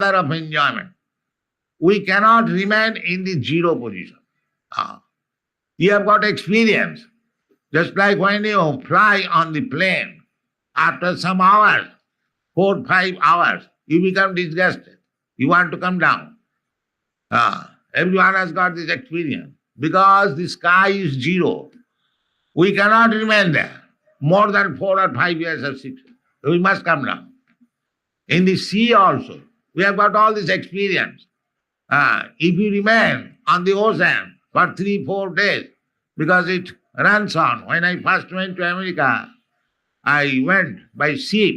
of enjoyment. We cannot remain in the zero position. You have got experience. Just like when you fly on the plane, after some hours, 4, 5 hours, you become disgusted. You want to come down. Everyone has got this experience. Because the sky is zero, we cannot remain there more than 4 or 5 years or 6 years. We must come down. In the sea also, we have got all this experience. If you remain on the ocean for 3, 4 days, because it runs on. When I first went to America, I went by ship.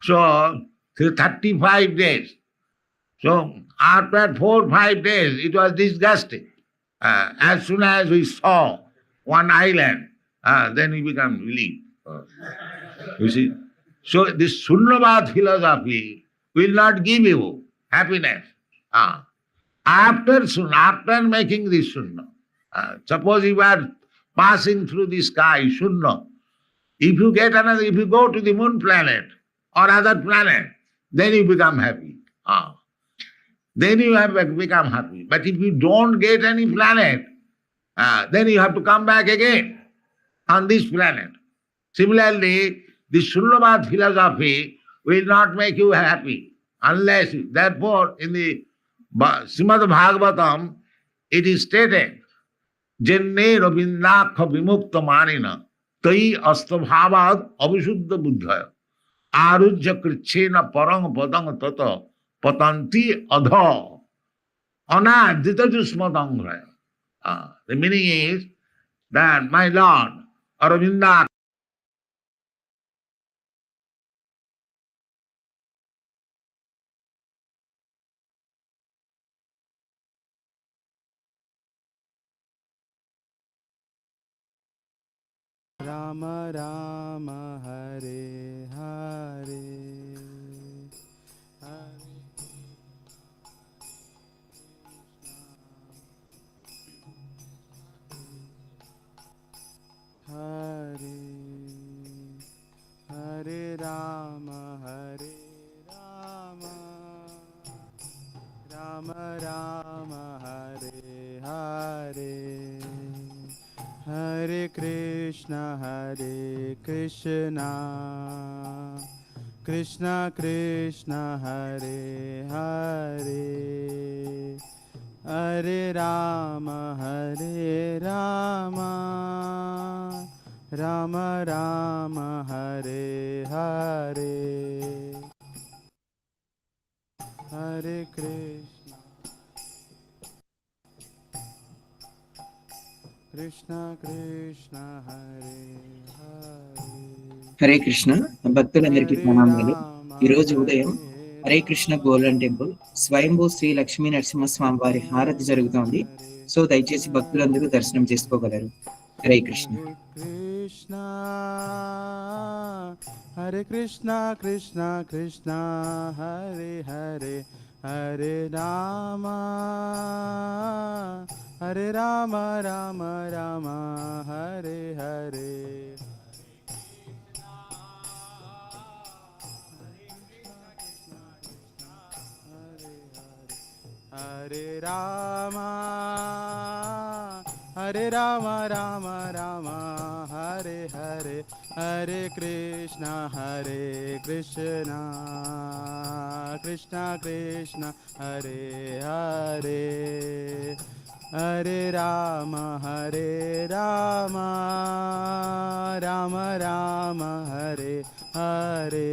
So, 35 days. So, after 4, 5 days, it was disgusting. As soon as we saw one island, then we become relieved. You see? So, this Sunyavad philosophy will not give you happiness. After making this Sunya, suppose you are passing through the sky, Sunya, if you go to the moon planet or other planet, then you become happy. Then you have become happy. But if you don't get any planet, then you have to come back again on this planet. Similarly, the Sunyavad philosophy will not make you happy unless, therefore, in the Srimad Bhagavatam, it is stated, Jenne Rabindakha Vimukta Manina Tai Astabhavad Avisuddha Buddhaya Arujya Krichena Parang Padang Tata Patanti Adha Anadita Jusmadangraya. The meaning is that my Lord Aravinda Rama Rama Hare Hare Hare Hare Rama Hare Rama Rama Rama Hare Hare Hare Krishna Krishna Krishna Hare Hare Hare Rama Rama Rama Hare Hare Hare Krishna Krishna Hare Hare Hare Krishna భక్తులందరికీ ప్రణామాలు. ఈరోజు ఉదయం Hare Krishna Golden temple స్వయంభూ శ్రీ లక్ష్మీ నరసింహస్వామి వారి హారతి జరుగుతోంది. So దయచేసి భక్తులందరూ దర్శనం చేసుకోగలరు. Hare Krishna. Hare Krishna Krishna Krishna Hare Hare Hare Rama Rama Rama Hare Hare Hare Rama Rama Rama Hare Hare Hare Krishna Krishna Krishna Hare Hare Hare Rama Rama Rama Hare Hare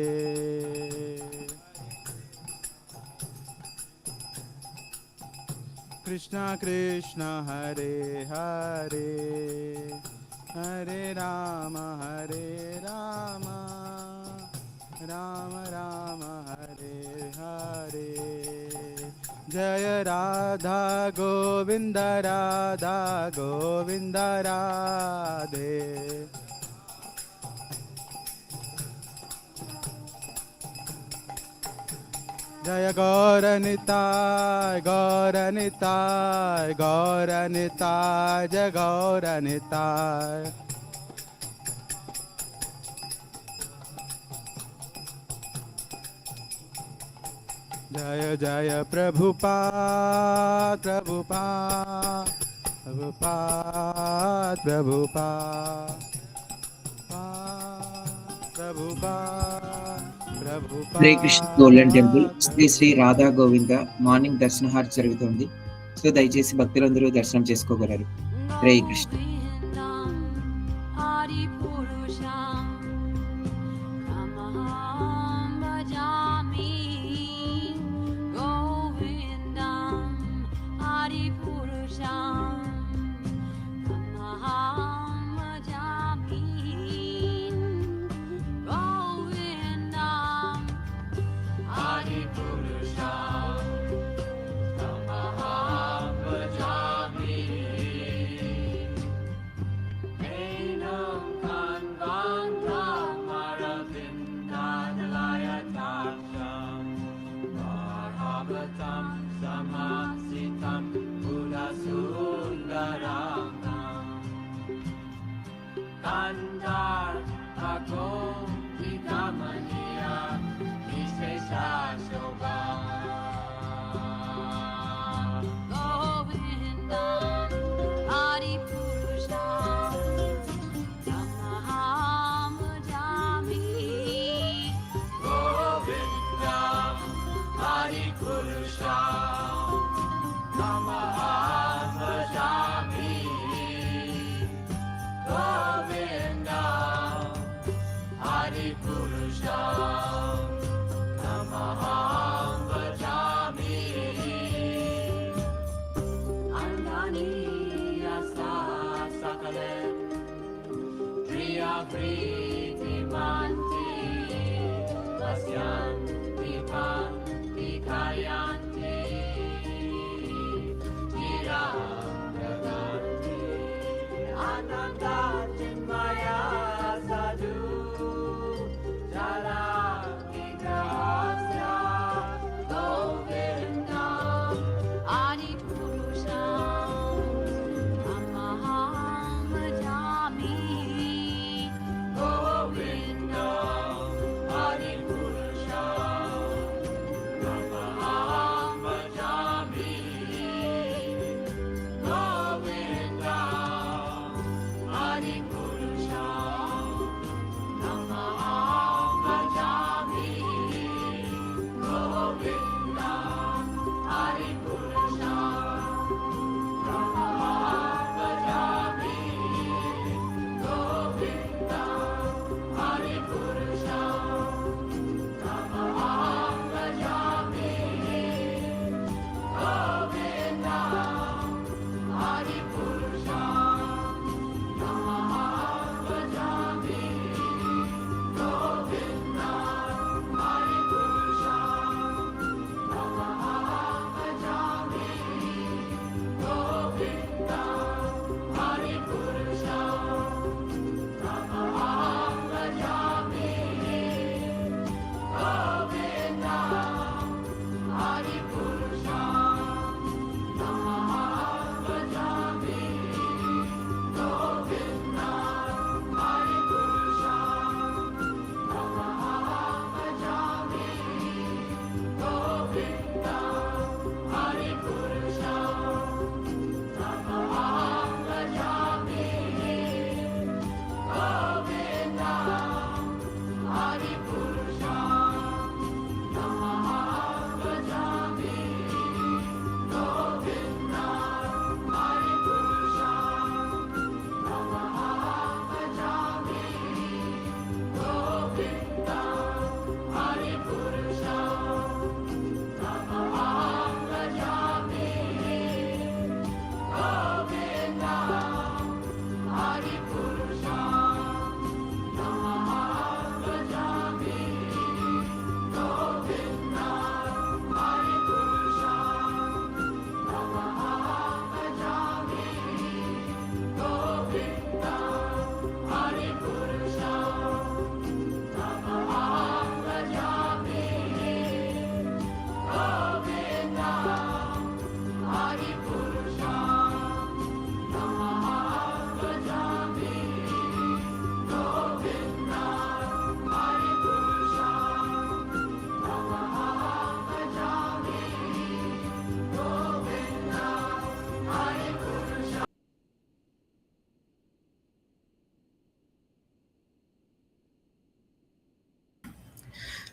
Krishna Krishna Hare Hare Hare Rama Rama Rama Hare Hare Jaya Radha Govinda Radhe Jaya Gauranitai Jaya Gauranitai जय जय Prabhupada Prabhupada Prabhupada Prabhupada Prabhupada Hare Krishna Golden Temple Sri Sri Radha Govinda morning దర్శనహారతి జరుగుతుంది. So దయచేసి భక్తులందరూ దర్శనం చేసుకోగలరు. Hare Krishna. Oh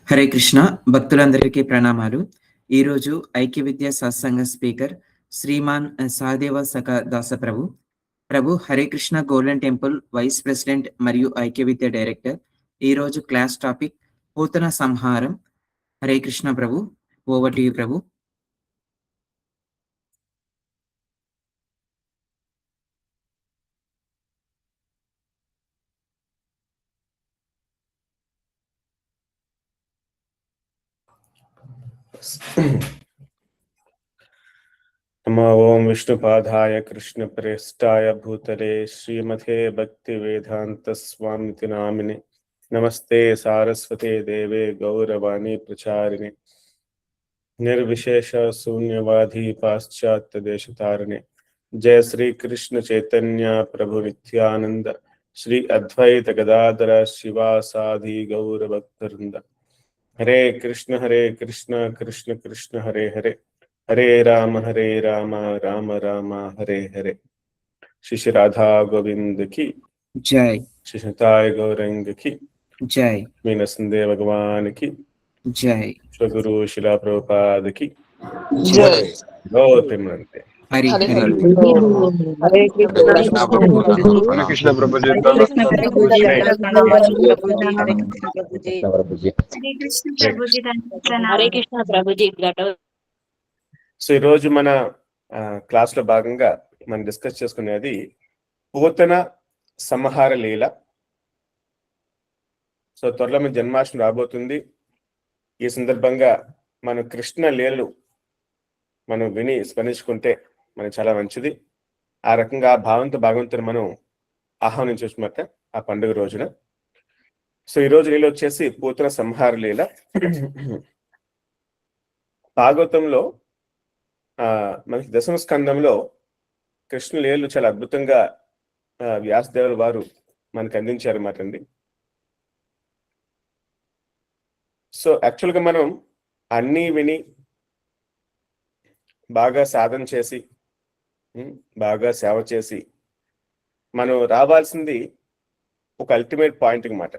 Hare Krishna భక్తులందరికీ ప్రణామాలు. ఈరోజు ఐక్య విద్యా సత్సంగ speaker Shriman Sahadeva Sakha Dasa Prabhu. Prabhu Hare Krishna Golden Temple vice president మరియు ఐక్య విద్య డైరెక్టర్. ఈరోజు క్లాస్ టాపిక్ పూతన సంహారం. Hare Krishna Prabhu, over to you Prabhu. नमो ओम विष्णुपादाय कृष्णप्रेष्ठाय भूतले श्रीमते भक्तिवेदांत स्वामिति नामिने नमस्ते सारस्वते देवे गौरवाणी प्रचारिणे निर्विशेष शून्यवादी पाश्चात्य देशतारिणे जय श्री कृष्ण चैतन्य प्रभु नित्यानंद श्री अद्वैत गदाधर शिवासादि गौर भक्तवृंद. हरे कृष्ण कृष्ण कृष्ण हरे हरे, हरे राम राम राम हरे हरे. श्री राधा गोविंद की जय. श्री सताय गौरंग की जय. मीन संदेव भगवान की जय. श्री गुरु शिला प्रभुपाद की जय. गौतमते. हरे हरे. हरे कृष्ण प्रभु जी. हरे कृष्ण प्रभु जी. సో ఈరోజు మన క్లాస్ లో భాగంగా మనం డిస్కస్ చేసుకునేది పూతన సంహార లీల. సో త్వరలో మన జన్మాష్టమి రాబోతుంది. ఈ సందర్భంగా మనం కృష్ణ లీలలు మనం విని స్మరించుకుంటే మనకి చాలా మంచిది. ఆ రకంగా ఆ భావంతో భాగవంతుని మనం ఆహ్వానించమాట ఆ పండుగ రోజున. సో ఈ రోజు లీల వచ్చేసి పూతన సంహార లీల. భాగవతంలో మనకి దశమ స్కందంలో కృష్ణ లీలలు చాలా అద్భుతంగా వ్యాసదేవుల వారు మనకు అందించారు అన్నమాట అండి. సో యాక్చువల్గా మనం అన్నీ విని బాగా సాధన చేసి బాగా సేవ చేసి మనం రావాల్సింది ఒక అల్టిమేట్ పాయింట్ అన్నమాట.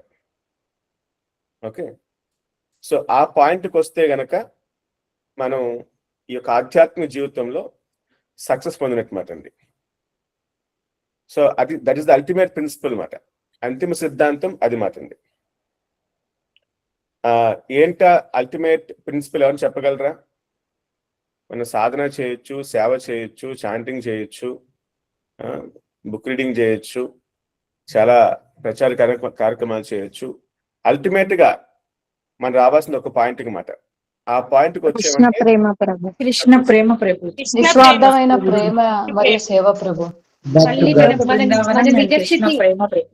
ఓకే, సో ఆ పాయింట్కి వస్తే గనక మనం ఈ యొక్క ఆధ్యాత్మిక జీవితంలో సక్సెస్ పొందినట్టు అండి. సో అది that is the ultimate principle మాట, అంతిమ సిద్ధాంతం అది మాట అండి. ఏంట అల్టిమేట్ ప్రిన్సిపల్ ఎవరు చెప్పగలరా? మనం సాధన చేయొచ్చు, సేవ చేయొచ్చు, చాంటింగ్ చేయొచ్చు, బుక్ రీడింగ్ చేయొచ్చు, చాలా ప్రచార కార్యక్రమాలు చేయొచ్చు. అల్టిమేట్ గా మనం రావాల్సిన ఒక పాయింట్ అన్నమాట. ఆ పాయింట్ కి కృష్ణ ప్రేమ ప్రభు, కృష్ణ ప్రేమ ప్రభు, నిస్వార్థమైన ప్రేమ మరియు సేవ ప్రభు.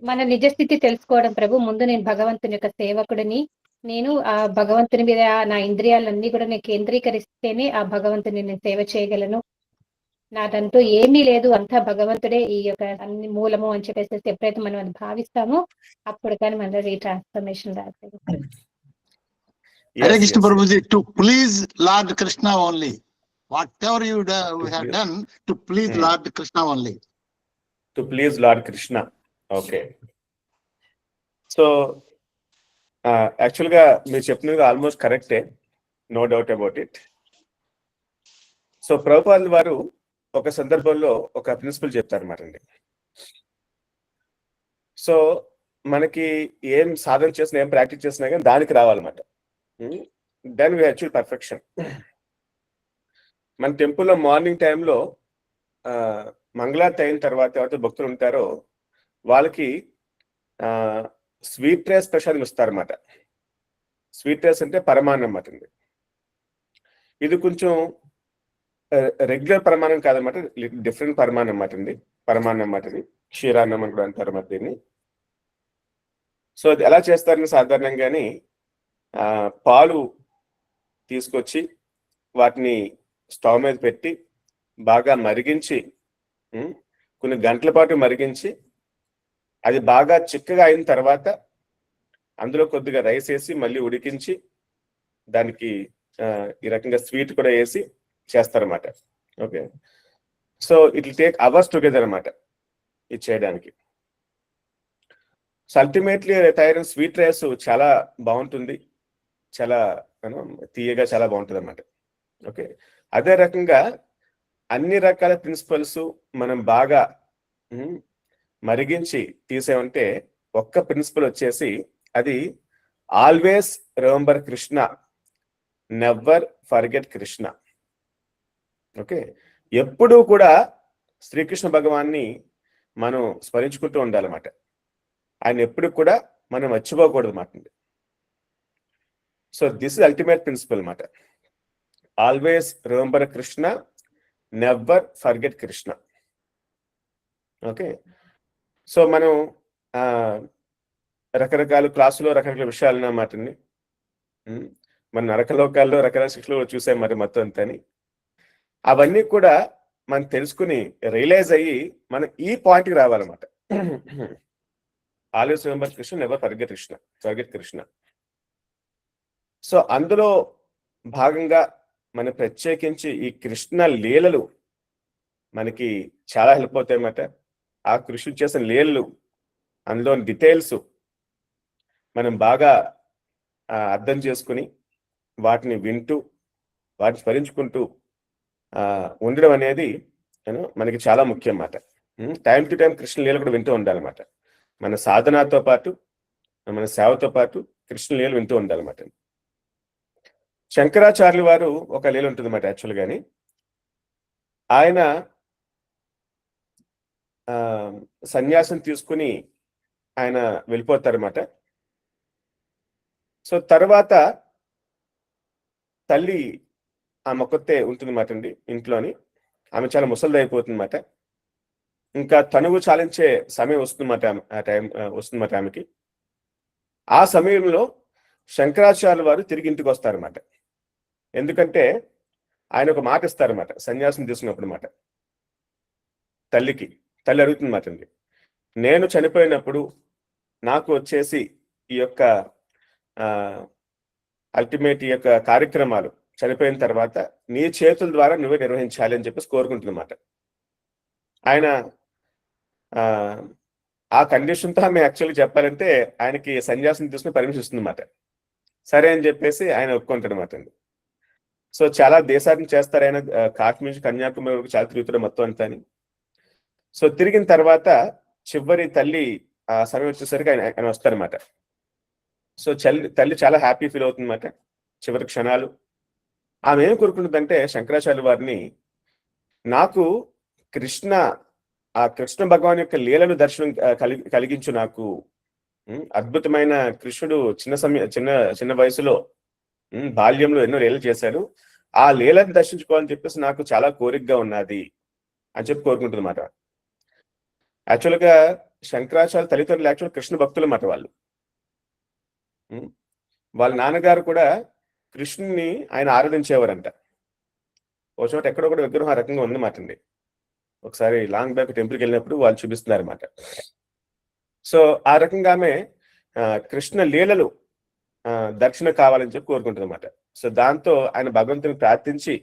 మన నిజస్థితి తెలుసుకోవడం ప్రభు. ముందు నేను భగవంతుని యొక్క సేవకుడిని, నేను ఆ భగవంతుని మీద నా ఇంద్రియాలన్నీ కూడా నేను కేంద్రీకరిస్తేనే ఆ భగవంతుని నేను సేవ చేయగలను. నాదంటూ ఏమీ లేదు, అంతా భగవంతుడే ఈ యొక్క అన్ని మూలము అని చెప్పేసి ఎప్పుడైతే మనం అది భావిస్తామో అప్పుడు కానీ మన ఈ ట్రాన్స్ఫర్మేషన్ రాదు. Hare Krishna Prabhuji, to please Lord Krishna only. Whatever you have done, to please Lord Krishna only. To please Lord Krishna. Okay. So, యాక్చువల్గా మీరు చెప్పినది ఆల్మోస్ట్ కరెక్టే, no doubt about it. So ప్రభుపాదుల వారు ఒక సందర్భంలో ఒక ప్రిన్సిపల్ చెప్తారన్నమాట అండి. సో మనకి ఏం సాధన చేసినా, ఏం ప్రాక్టీస్ చేసినా కానీ దానికి రావాలన్నమాట. Then we achieve perfection. మన టెంపుల్లో మార్నింగ్ టైంలో మంగళారతి అయిన తర్వాత ఎవరైతే భక్తులు ఉంటారో వాళ్ళకి స్వీట్ రైస్ ప్రసాదం ఇస్తారన్నమాట. స్వీట్ రైస్ అంటే పరమాన్నం అన్నమాట అండి. ఇది కొంచెం రెగ్యులర్ పరమాన్నం కాదన్నమాట, డిఫరెంట్ పరమాన్నం అన్నమాట అండి. పరమాన్నం అన్నమాట, ఇది క్షీరాన్నం అని కూడా అంటారు అన్నమాట దీన్ని. సో అది ఎలా చేస్తారని సాధారణంగాని పాలు తీసుకొచ్చి వాటిని స్టవ్ మీద పెట్టి బాగా మరిగించి కొన్ని గంటల పాటు మరిగించి అది బాగా చిక్కగా అయిన తర్వాత అందులో కొద్దిగా రైస్ వేసి మళ్ళీ ఉడికించి దానికి ఈ రకంగా స్వీట్ కూడా వేసి చేస్తారన్నమాట. Okay, so it will take hours together అన్నమాట ఇది చేయడానికి. సో అల్టిమేట్లీ తయారైన స్వీట్ రైస్ చాలా బాగుంటుంది. చాలా తీయగా చాలా బాగుంటుంది అన్నమాట. ఓకే, అదే రకంగా అన్ని రకాల ప్రిన్సిపల్స్ మనం బాగా మరిగించి తీసామంటే ఒక్క ప్రిన్సిపల్ వచ్చేసి అది always remember Krishna, never forget Krishna. Okay, ఎప్పుడూ కూడా శ్రీకృష్ణ భగవాన్ని మనం స్మరించుకుంటూ ఉండాలన్నమాట. ఆయన ఎప్పుడు కూడా మనం మర్చిపోకూడదు అన్నమాట. So this is ultimate principle అన్నమాట. Always remember Krishna, never forget Krishna. Okay, so మనం రకరకాల క్లాసులో రకరకాల విషయాలు అన్నమాట. మన నరకలోకాల్లో రకరకాల శిక్షలు చూసాం మరి మొత్తం అంతని. అవన్నీ కూడా మనం తెలుసుకుని రియలైజ్ అయ్యి మనం ఈ పాయింట్కి రావాలన్నమాట. Always remember Krishna, never forget Krishna. So అందులో భాగంగా మనం ప్రత్యేకించి ఈ కృష్ణ లీలలు మనకి చాలా హెల్ప్ అవుతాయి అన్నమాట. ఆ కృష్ణుడు చేసిన లీలలు, అందులో డీటెయిల్స్ మనం బాగా అర్థం చేసుకుని వాటిని వింటూ వాటిని స్మరించుకుంటూ ఉండడం అనేది మనకి చాలా ముఖ్యం అన్నమాట. టైం టు టైం కృష్ణ లీల కూడా వింటూ ఉండాలన్నమాట. మన సాధనతో పాటు మన సేవతో పాటు కృష్ణ లీల వింటూ ఉండాలన్నమాట. శంకరాచార్యులు వారు ఒక లీల ఉంటుంది అన్నమాట యాక్చువల్ గాని. ఆయన సన్యాసం తీసుకుని ఆయన వెళ్ళిపోతారన్నమాట. సో తర్వాత తల్లి ఆ మొక్కతే ఉంటుందన్నమాట అండి ఇంట్లోని. ఆమె చాలా ముసలిదైపోతుంది అన్నమాట. ఇంకా తనువు చాలించే సమయం వస్తుందన్నమాట. ఆ టైం వస్తుందన్నమాట ఆమెకి. ఆ సమయంలో శంకరాచార్యుల వారు తిరిగి ఇంటికి వస్తారన్నమాట. ఎందుకంటే ఆయన ఒక మాట ఇస్తారన్నమాట సన్యాసం తీసుకున్నప్పుడు అన్నమాట. తల్లి అడుగుతుందన్నమాట అండి, నేను చనిపోయినప్పుడు నాకు వచ్చేసి ఈ యొక్క అల్టిమేట్ ఈ యొక్క కార్యక్రమాలు చనిపోయిన తర్వాత నీ చేతుల ద్వారా నువ్వే నిర్వహించాలి అని చెప్పేసి కోరుకుంటుందన్నమాట. ఆయన ఆ కండిషన్తో ఆమె యాక్చువల్గా చెప్పాలంటే ఆయనకి సన్యాసం తీసుకుని పర్మిషన్ ఇస్తుందన్నమాట. సరే అని చెప్పేసి ఆయన ఒప్పుకుంటాడు అన్నమాట అండి. సో చాలా దేశాన్ని చేస్తారు ఆయన. కాశ్మీర్ నుంచి కన్యాకుమారి వరకు చాలా తిరుగుతాడు మొత్తం అంతా అని. సో తిరిగిన తర్వాత చివరి తల్లి ఆ సమయం వచ్చేసరికి ఆయన వస్తారన్నమాట. సో తల్లి చాలా హ్యాపీ ఫీల్ అవుతుందన్నమాట చివరి క్షణాలు. ఆమె ఏం కోరుకుంటుందంటే శంకరాచార్య వారిని, నాకు ఆ కృష్ణ భగవాన్ యొక్క లీలను దర్శనం కలిగించు, నాకు అద్భుతమైన కృష్ణుడు చిన్న వయసులో బాల్యంలో ఎన్నో లీలలు చేశారు, ఆ లీలను దర్శించుకోవాలని చెప్పేసి నాకు చాలా కోరికగా ఉన్నది అని చెప్పి కోరుకుంటుంది అన్నమాట. యాక్చువల్గా శంకరాచార్య తల్లిదండ్రులు యాక్చువల్ కృష్ణ భక్తులు అన్నమాట. వాళ్ళ నాన్నగారు కూడా కృష్ణుని ఆయన ఆరాధించేవారంట. ఒక చోట ఎక్కడో కూడా విగ్రహం ఆ రకంగా ఉందన్నమాట అండి. ఒకసారి లాంగ్ బ్యాక్ టెంపుల్కి వెళ్ళినప్పుడు వాళ్ళు చూపిస్తున్నారు అన్నమాట. సో ఆ రకంగా ఆమె కృష్ణ లీలలు దర్శనం కావాలని చెప్పి కోరుకుంటుంది అన్నమాట. సో దాంతో ఆయన భగవంతుని ప్రార్థించి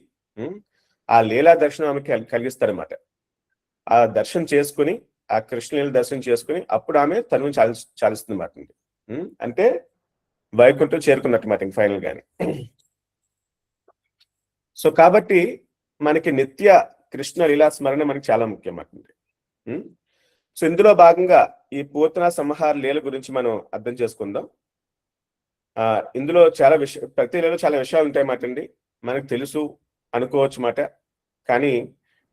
ఆ లీలా దర్శనం ఆమెకి కలిగిస్తారన్నమాట. ఆ దర్శనం చేసుకుని ఆ కృష్ణ లీల దర్శనం చేసుకుని అప్పుడు ఆమె తను చాలిస్తుంది అన్నమాట. అంటే వైకుంఠం చేరుకున్నట్టు మాట ఫైనల్ గాని. సో కాబట్టి మనకి నిత్య కృష్ణ లీలా స్మరణ మనకి చాలా ముఖ్యం అన్నమాట. సో ఇందులో భాగంగా ఈ పూతన సంహార లీల గురించి మనం అర్థం చేసుకుందాం. ఇందులో ప్రతి లీలలో చాలా విషయాలు ఉంటాయి మాట అండి. మనకు తెలుసు అనుకోవచ్చు మాట, కానీ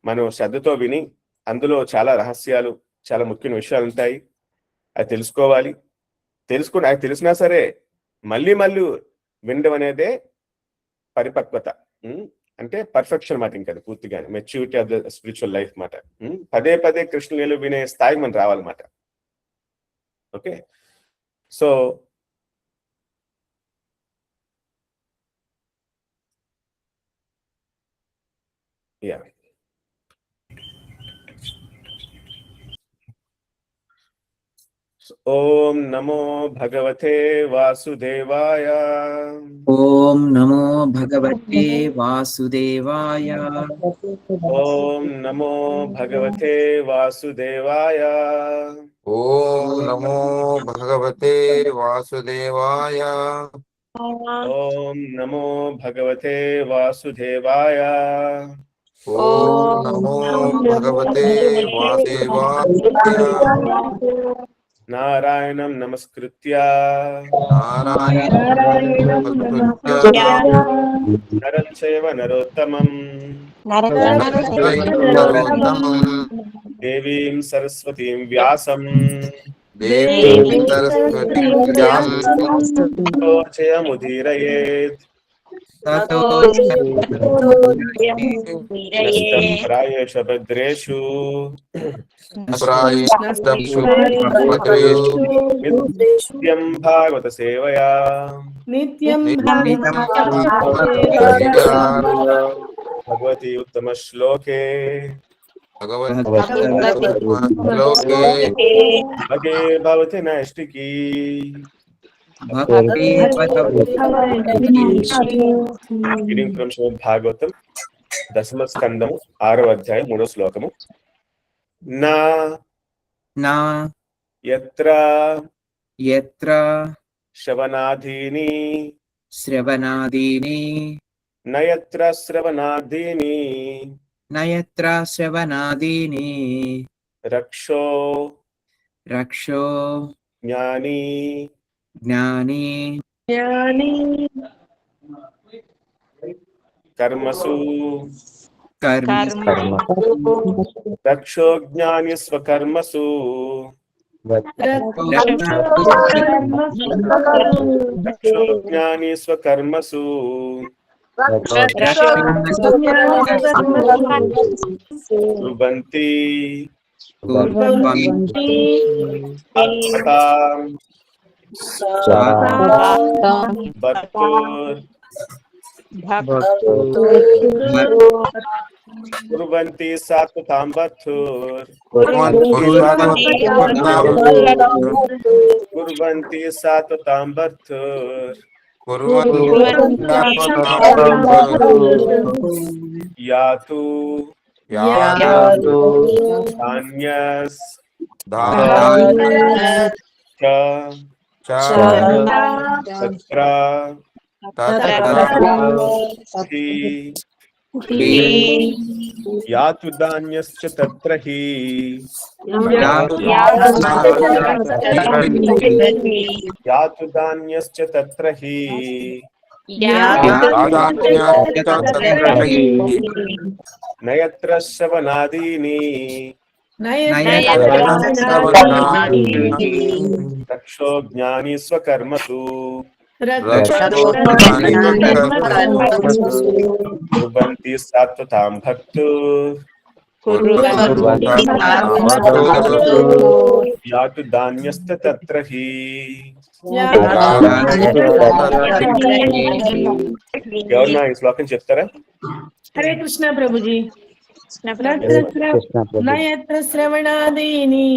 మనం శ్రద్ధతో విని అందులో చాలా రహస్యాలు చాలా ముఖ్యమైన విషయాలు ఉంటాయి. అది తెలుసుకోవాలి. అది తెలిసినా సరే మళ్ళీ వినడం అనేదే పరిపక్వత, అంటే పర్ఫెక్షన్ మాట. ఇంకా పూర్తిగా maturity of the spiritual life మాట. పదే కృష్ణ లీలలు వినే స్థాయికి మనం రావాలన్నమాట. ఓకే, సో యా, ఓం నమో భగవతే వాసుదేవాయ. ఓం నమో భగవతే వాసుదేవాయ. ఓం నమో భగవతే వాసుదేవాయ. ఓం నమో భగవతే వాసుదేవాయ. ఓం నమో భగవతే వాసుదేవాయ. ఓం నమో భగవతే వాసుదేవాయ. నారాయణం నమస్కృత్య నారాయణం నమస్కృత్య నరం చైవ నరోత్తమం నరోత్తమం దేవీం సరస్వతీం వ్యాసం దేవీం సరస్వతీం వ్యాసం తోచయముదీరయేత్. నష్టం ప్రాయేష భద్రేషు నిత్యం భాగవత సేవయా. భగవతి ఉత్తమ శ్లోకే భగే భవతి నైష్టికీ. Reading from Srimad Bhagavatam, దశమ స్కందము 6వ అధ్యాయం 3వ శ్లోకము. నా యత్ర శ్రవణాదీని నయత్ర శ్రవణాదీని రక్షో జ్ఞాని కర్మసు రక్షో జ్ఞాని స్వకర్మసు రక్షో జ్ఞాని స్వకర్మసు కుర్వంతి కుర్వంతి సాత్వతాం బద్ధుర్ కుర్వంతి సాత్వతాం బద్ధుర్ యాతు ధాన్యస్ తత్ర యాతు ధాన్యశ్చ తత్ర హి యాతు ధాన్యశ్చ తత్ర హి నయత్ర శ్రవణాదీని రక్షో జ్ఞాని స్వకర్మసు కుర్వంతి సాత్వతాం భక్తుర్ యాతు ధాన్యశ్చ తత్ర హి. ఎవరన్నా ఈ శ్లోకం చెప్తారా? హరే కృష్ణ ప్రభుజీ. నయత్ర శ్రవణాదీని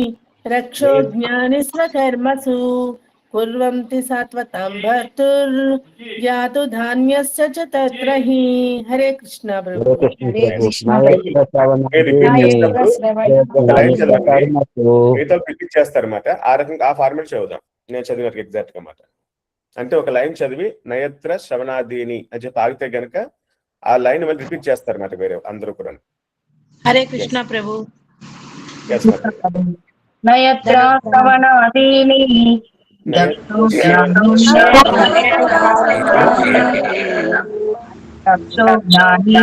రక్షో జ్ఞాని స్వకర్మసు కుర్వంతి సాత్వతాం భర్తుర్ యాతు ధాన్యస్య చ తత్ర హి. హరే కృష్ణ ప్రభు. రిపీట్ చేస్తారన్నమాట. ఆ రకంగా ఆ ఫార్మాట్ చదువుదాం. నేను చదివినట్టు ఎగ్జాక్ట్ గా మాట. అంటే ఒక లైన్ చదివి నయత్ర శ్రవణాదీని అని చెప్పి ఆగితే గనక ఆ లైన్ మళ్ళీ రిపీట్ చేస్తారన్నమాట వేరే అందరూ కూడా. హరే కృష్ణ ప్రభు. నయత్ర శ్రవణాదీని రక్షో జ్ఞాని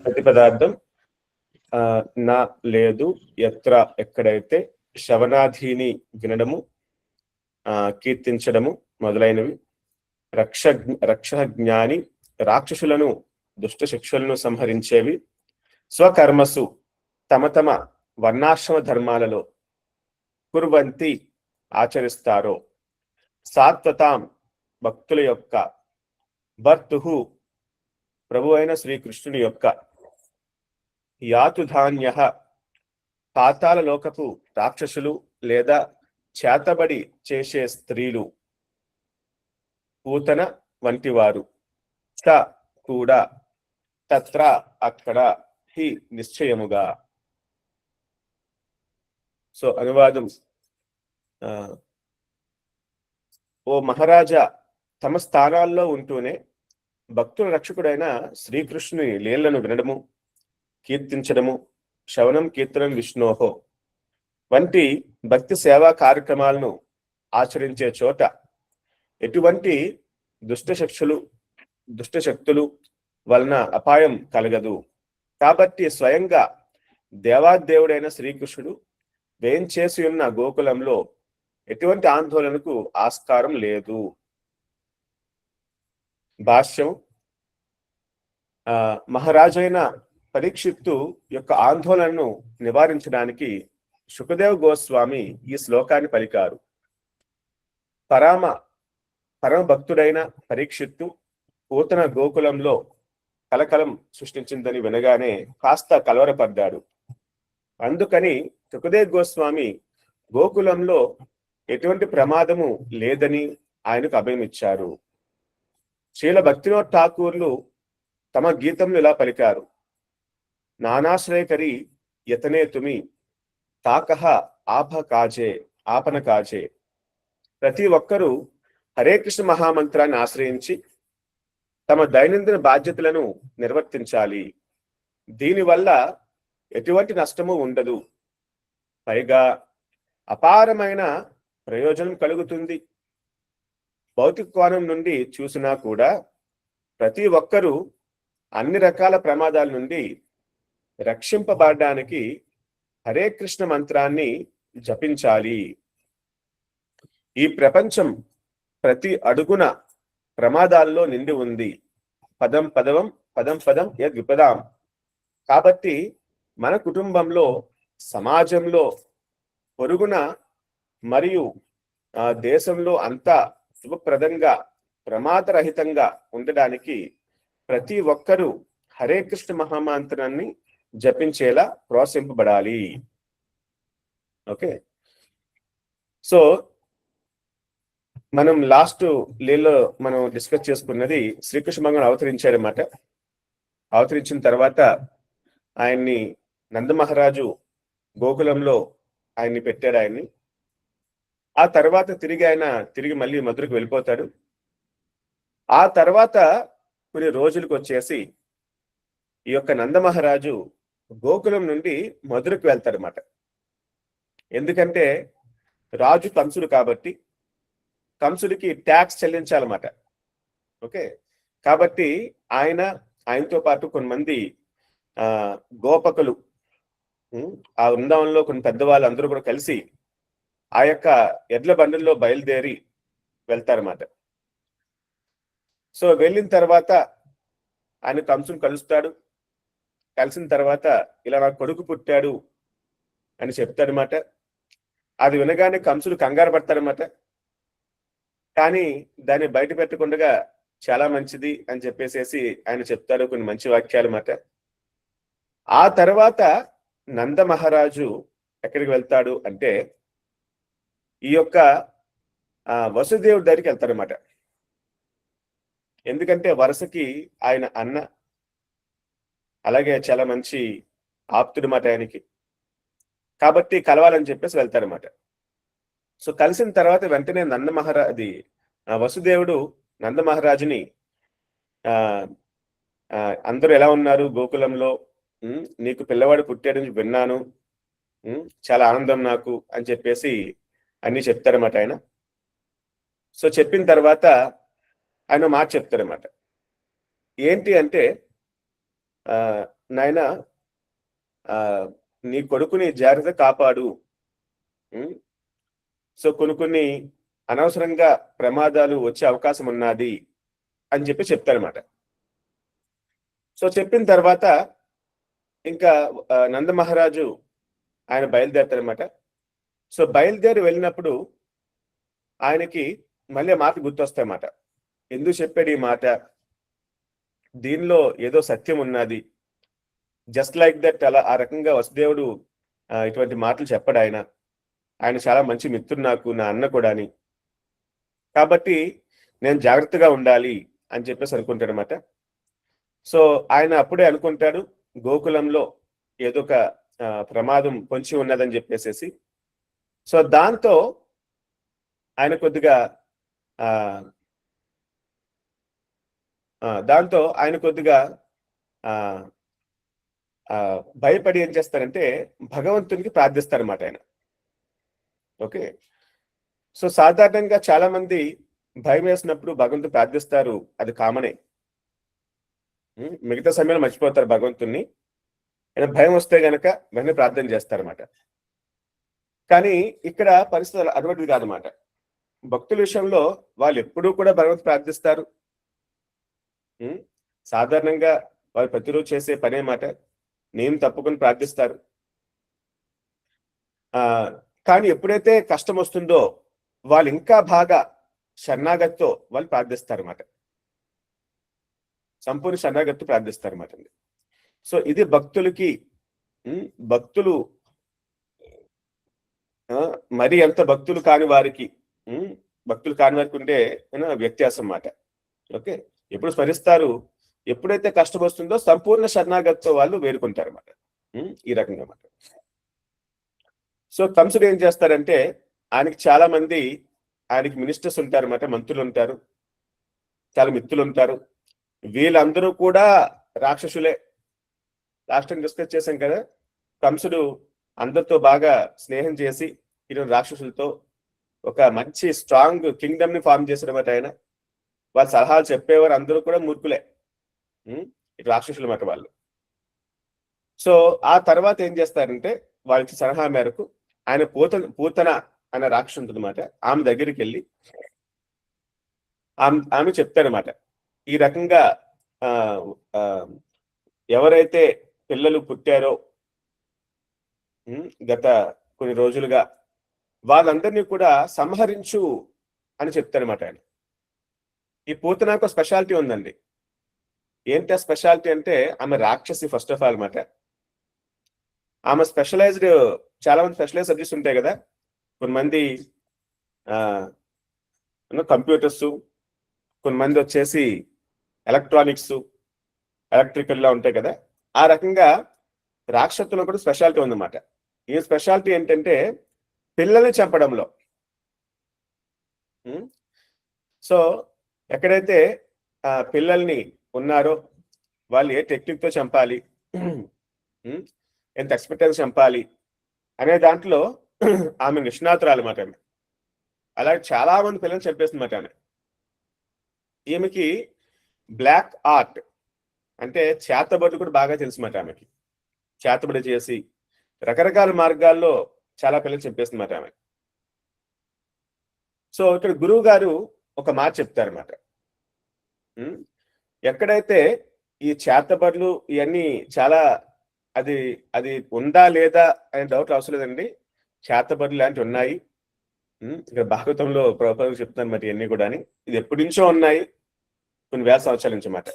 ప్రతి పదార్థం నా లేదు, ఎత్ర ఎక్కడైతే, శ్రవణాధీని వినడము, కీర్తించడము మొదలైనవి, రక్ష జ్ఞాని రాక్షసులను దుష్ట శిక్షలను సంహరించేవి, స్వకర్మసు తమ తమ వర్ణాశ్రమ ధర్మాలలో, కుర్వంతి ఆచరిస్తారో, సాత్వతాం భక్తుల యొక్క, భర్తుహు ప్రభు అయిన శ్రీకృష్ణుని యొక్క యాతుధాన్య పాతాళ లోకపు రాక్షసులు లేదా చేతబడి చేసే స్త్రీలు, పూతన వంటివారు, చ కూడా, తత్ర అక్కడ, హి నిశ్చయముగా. సో అనువాదం, ఓ మహారాజా, తమ స్థానాల్లో ఉంటూనే భక్తుల రక్షకుడైన శ్రీకృష్ణుని లీలను వినడము, కీర్తించడము, శ్రవణం కీర్తనం విష్ణోహో వంటి భక్తి సేవా కార్యక్రమాలను ఆచరించే చోట ఎటువంటి దుష్టశక్తులు వలన అపాయం కలగదు. కాబట్టి స్వయంగా దేవాదేవుడైన శ్రీకృష్ణుడు వేంచేసి ఉన్న గోకులంలో ఎటువంటి ఆందోళనకు ఆస్కారం లేదు. భాష్యం, మహారాజైన పరీక్షిత్తు యొక్క ఆందోళనను నివారించడానికి శుకదేవ్ గోస్వామి ఈ శ్లోకాన్ని పలికారు. పరమ భక్తుడైన పరీక్షిత్తు పూతన గోకులంలో కలకలం సృష్టించిందని వినగానే కాస్త కలవరపడ్డాడు. అందుకని శుకదేవ్ గోస్వామి గోకులంలో ఎటువంటి ప్రమాదము లేదని ఆయనకు అభయమిచ్చారు. శ్రీల భక్తినాథ్ ఠాకూర్లు తమ గీతంలో ఇలా పలికారు: నానాశ్రయకరి యతనే తుమి తాకహ ఆపన కాజే. ప్రతి ఒక్కరూ హరే కృష్ణ మహామంత్రాన్ని ఆశ్రయించి తమ దైనందిన బాధ్యతలను నిర్వర్తించాలి. దీనివల్ల ఎటువంటి నష్టము ఉండదు, పైగా అపారమైన ప్రయోజనం కలుగుతుంది. భౌతిక కోణం నుండి చూసినా కూడా ప్రతి ఒక్కరూ అన్ని రకాల ప్రమాదాల నుండి రక్షింపబడడానికి హరే కృష్ణ మంత్రాన్ని జపించాలి. ఈ ప్రపంచం ప్రతి అడుగున ప్రమాదాల్లో నిండి ఉంది. పదం పదం యద్ విపదాం. కాబట్టి మన కుటుంబంలో, సమాజంలో, పొరుగున మరియు దేశంలో అంతా శుభప్రదంగా, ప్రమాదరహితంగా ఉండడానికి ప్రతి ఒక్కరూ హరే కృష్ణ మహామంత్రాన్ని జపించేలా ప్రోత్సహింపబడాలి. ఓకే, సో మనం లాస్ట్ లీలో మనం డిస్కస్ చేసుకున్నది శ్రీకృష్ణ భగవాన్ అవతరించాడనమాట. అవతరించిన తర్వాత ఆయన్ని నందమహారాజు గోకులంలో ఆయన్ని పెట్టాడు. ఆయన్ని ఆ తర్వాత తిరిగి మళ్ళీ మధురకు వెళ్ళిపోతాడు. ఆ తర్వాత కొన్ని రోజులకు వచ్చేసి ఈ యొక్క నందమహారాజు గోకులం నుండి మధురకు వెళ్తాడనమాట. ఎందుకంటే రాజు కంసుడు కాబట్టి కంసుడికి ట్యాక్స్ చెల్లించాలన్నమాట. ఓకే, కాబట్టి ఆయనతో పాటు కొంతమంది గోపకులు, ఆ బృందావనంలో కొన్ని పెద్దవాళ్ళు అందరూ కూడా కలిసి ఆ యొక్క ఎడ్ల బండుల్లో బయలుదేరి వెళ్తారన్నమాట. సో వెళ్ళిన తర్వాత ఆయన కంసుని కలుస్తాడు. కలిసిన తర్వాత ఇలా నా కొడుకు పుట్టాడు అని చెప్తాడనమాట. అది వినగానే కంసుడు కంగారు పడతాడనమాట. కానీ దాన్ని బయట పెట్టకుండా చాలా మంచిది అని చెప్పేసేసి ఆయన చెప్తాడు కొన్ని మంచి వాక్యాలు మాట. ఆ తర్వాత నంద మహారాజు ఎక్కడికి వెళ్తాడు అంటే ఈ యొక్క వసుదేవుడి దగ్గరికి వెళ్తాడనమాట. ఎందుకంటే వరుసకి ఆయన అన్న, అలాగే చాలా మంచి ఆప్తుడు మాట ఆయనకి, కాబట్టి కలవాలని చెప్పేసి వెళ్తారనమాట. సో కలిసిన తర్వాత వెంటనే వసుదేవుడు నంద మహారాజుని అందరూ ఎలా ఉన్నారు గోకులంలో, నీకు పిల్లవాడు పుట్టాడని విన్నాను, చాలా ఆనందం నాకు అని చెప్పేసి అన్ని చెప్తారన్నమాట ఆయన. సో చెప్పిన తర్వాత ఆయన మాట చెప్తారన్నమాట. ఏంటి అంటే, నాయన నీ కొడుకుని జాగ్రత్త కాపాడు. సో కొన్ని అనవసరంగా ప్రమాదాలు వచ్చే అవకాశం ఉన్నది అని చెప్పి చెప్తారన్నమాట. సో చెప్పిన తర్వాత ఇంకా నంద మహారాజు ఆయన బయలుదేరుతారన్నమాట. సో బయలుదేరి వెళ్ళినప్పుడు ఆయనకి మళ్ళీ మాట గుర్తొస్తాయన్నమాట. ఎందుకు చెప్పాడు ఈ మాట, దీనిలో ఏదో సత్యం ఉన్నది, జస్ట్ లైక్ దట్ అలా ఆ రకంగా వసుదేవుడు ఇటువంటి మాటలు చెప్పాడు. ఆయన చాలా మంచి మిత్రుడు నాకు, నా అన్న కూడా అని. కాబట్టి నేను జాగ్రత్తగా ఉండాలి అని చెప్పేసి అనుకుంటాడు అనమాట. సో ఆయన అప్పుడే అనుకుంటాడు గోకులంలో ఏదో ఒక ప్రమాదం పొంచి ఉన్నదని చెప్పేసేసి. సో దాంతో ఆయన కొద్దిగా భయపడి ఏం చేస్తారంటే భగవంతునికి ప్రార్థిస్తారన్నమాట ఆయన. ఓకే, సో సాధారణంగా చాలా మంది భయం వేసినప్పుడు భగవంతుని ప్రార్థిస్తారు, అది కామనే. మిగతా సమయంలో మర్చిపోతారు భగవంతుణ్ణి. భయం వస్తే గనక వెంటనే ప్రార్థన చేస్తారన్నమాట. కానీ ఇక్కడ పరిస్థితులు అటువంటిది కాదన్నమాట. భక్తుల విషయంలో వాళ్ళు ఎప్పుడూ కూడా భగవంతుని ప్రార్థిస్తారు. సాధారణంగా వాళ్ళు ప్రతిరోజు చేసే పనే మాట, నేను తప్పుకొని ప్రార్థిస్తారు. కానీ ఎప్పుడైతే కష్టం వస్తుందో వాళ్ళు ఇంకా బాగా శరణాగతితో వాళ్ళు ప్రార్థిస్తారన్నమాట. సంపూర్ణ శరణాగతితో ప్రార్థిస్తారన్నమాట. సో ఇది భక్తులకి, భక్తులు మరి ఎంత భక్తులు కాని వారికి ఉంటే వ్యత్యాసం అన్నమాట. ఓకే, ఎప్పుడు స్మరిస్తారు, ఎప్పుడైతే కష్టం వస్తుందో సంపూర్ణ శరణాగతితో వాళ్ళు వేడుకుంటారు అన్నమాట. ఈ రకంగా అన్నమాట. సో కంసుడు ఏం చేస్తారంటే ఆయనకి చాలా మంది ఆయనకి మినిస్టర్స్ ఉంటారు అన్నమాట, మంత్రులు ఉంటారు, చాలా మిత్రులు ఉంటారు. వీళ్ళందరూ కూడా రాక్షసులే. లాస్ట్ టైం డిస్కస్ చేశాం కదా, కంసుడు అందరితో బాగా స్నేహం చేసి ఈరోజు రాక్షసులతో ఒక మంచి స్ట్రాంగ్ కింగ్డమ్ ని ఫార్మ్ చేశారన్నమాట ఆయన. వాళ్ళ సలహాలు చెప్పేవారు అందరూ కూడా మూర్ఖులే, రాక్షసులు మాట వాళ్ళు. సో ఆ తర్వాత ఏం చేస్తారంటే వాళ్ళకి సలహా మేరకు ఆయన పూతన అనే రాక్షసు ఉంటుంది అన్నమాట. ఆమె దగ్గరికి వెళ్ళి ఆమె చెప్తారన్నమాట, ఈ రకంగా ఎవరైతే పిల్లలు పుట్టారో గత కొన్ని రోజులుగా వాళ్ళందరినీ కూడా సంహరించు అని చెప్తారన్నమాట ఆయన. ఈ పూతనకు స్పెషాలిటీ ఉందండి. ఏంటి ఆ స్పెషాలిటీ అంటే ఆమె రాక్షసి ఫస్ట్ ఆఫ్ ఆల్ అన్నమాట. ఆమె స్పెషలైజ్డ్, చాలా మంది స్పెషలైజ్ సబ్జెక్ట్స్ ఉంటాయి కదా, కొంతమంది కంప్యూటర్స్, కొంతమంది వచ్చేసి ఎలక్ట్రానిక్స్, ఎలక్ట్రికల్ లా ఉంటాయి కదా. ఆ రకంగా రాక్షసులో కూడా స్పెషాలిటీ ఉందన్నమాట. ఈ స్పెషాలిటీ ఏంటంటే పిల్లల్ని చంపడంలో. సో ఎక్కడైతే పిల్లల్ని ఉన్నారో వాళ్ళు ఏ టెక్నిక్ తో చంపాలి, ఎంత ఎక్స్పెక్టెన్స్ చంపాలి అనే దాంట్లో ఆమె నిష్ణాతురాలు అన్నమాట. అలాగే చాలా మంది పిల్లల్ని చంపేస్తుందన్నమాట ఆమె. ఈమెకి బ్లాక్ ఆర్ట్ అంటే చేతబడి కూడా బాగా తెలుసు అన్నమాట ఆమెకి. చేతబడి చేసి రకరకాల మార్గాల్లో చాలా పిల్లలు చంపేస్తుందన్నమాట ఆమె. సో ఇక్కడ గురువు గారు ఒక మాట చెప్తారన్నమాట, ఎక్కడైతే ఈ చేతబడులు ఇవన్నీ చాలా అది ఉందా లేదా అనే డౌట్ అవసరం లేదండి. చేతబడులు లాంటివి ఉన్నాయి. ఇక్కడ భాగవతంలో ప్రభుపాదులు చెప్తున్నారు మరి ఇవన్నీ కూడా. ఇది ఎప్పటి నుంచో ఉన్నాయి, కొన్ని వేల సంవత్సరాల నుంచి అన్నమాట.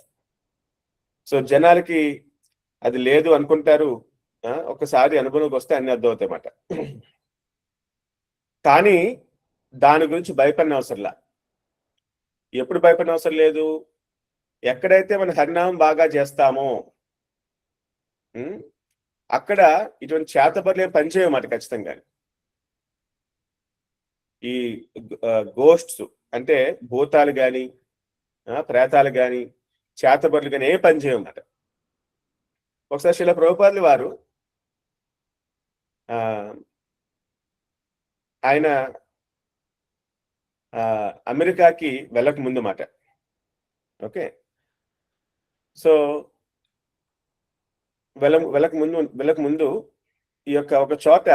సో జనాలకి అది లేదు అనుకుంటారు, ఒకసారి అనుభవంలోకి వస్తే అన్ని అర్థం అవుతాయి అన్నమాట. కానీ దాని గురించి భయపడిన అవసరంలా. ఎప్పుడు భయపడిన అవసరం లేదు, ఎక్కడైతే మన హరినామం బాగా చేస్తామో అక్కడ ఇటువంటి చేతబడులు ఏం పనిచేయమాట ఖచ్చితంగా. ఈ గోస్ట్స్ అంటే భూతాలు కానీ ప్రేతాలు కానీ చేతబడులు కానీ ఏ పని చేయమాట. ఒకసారి శిల ప్రభుపాదులు వారు ఆయన అమెరికాకి వెళ్ళక ముందు మాట. ఓకే, సో వెళ్ళక ముందు ఈ యొక్క ఒక చోట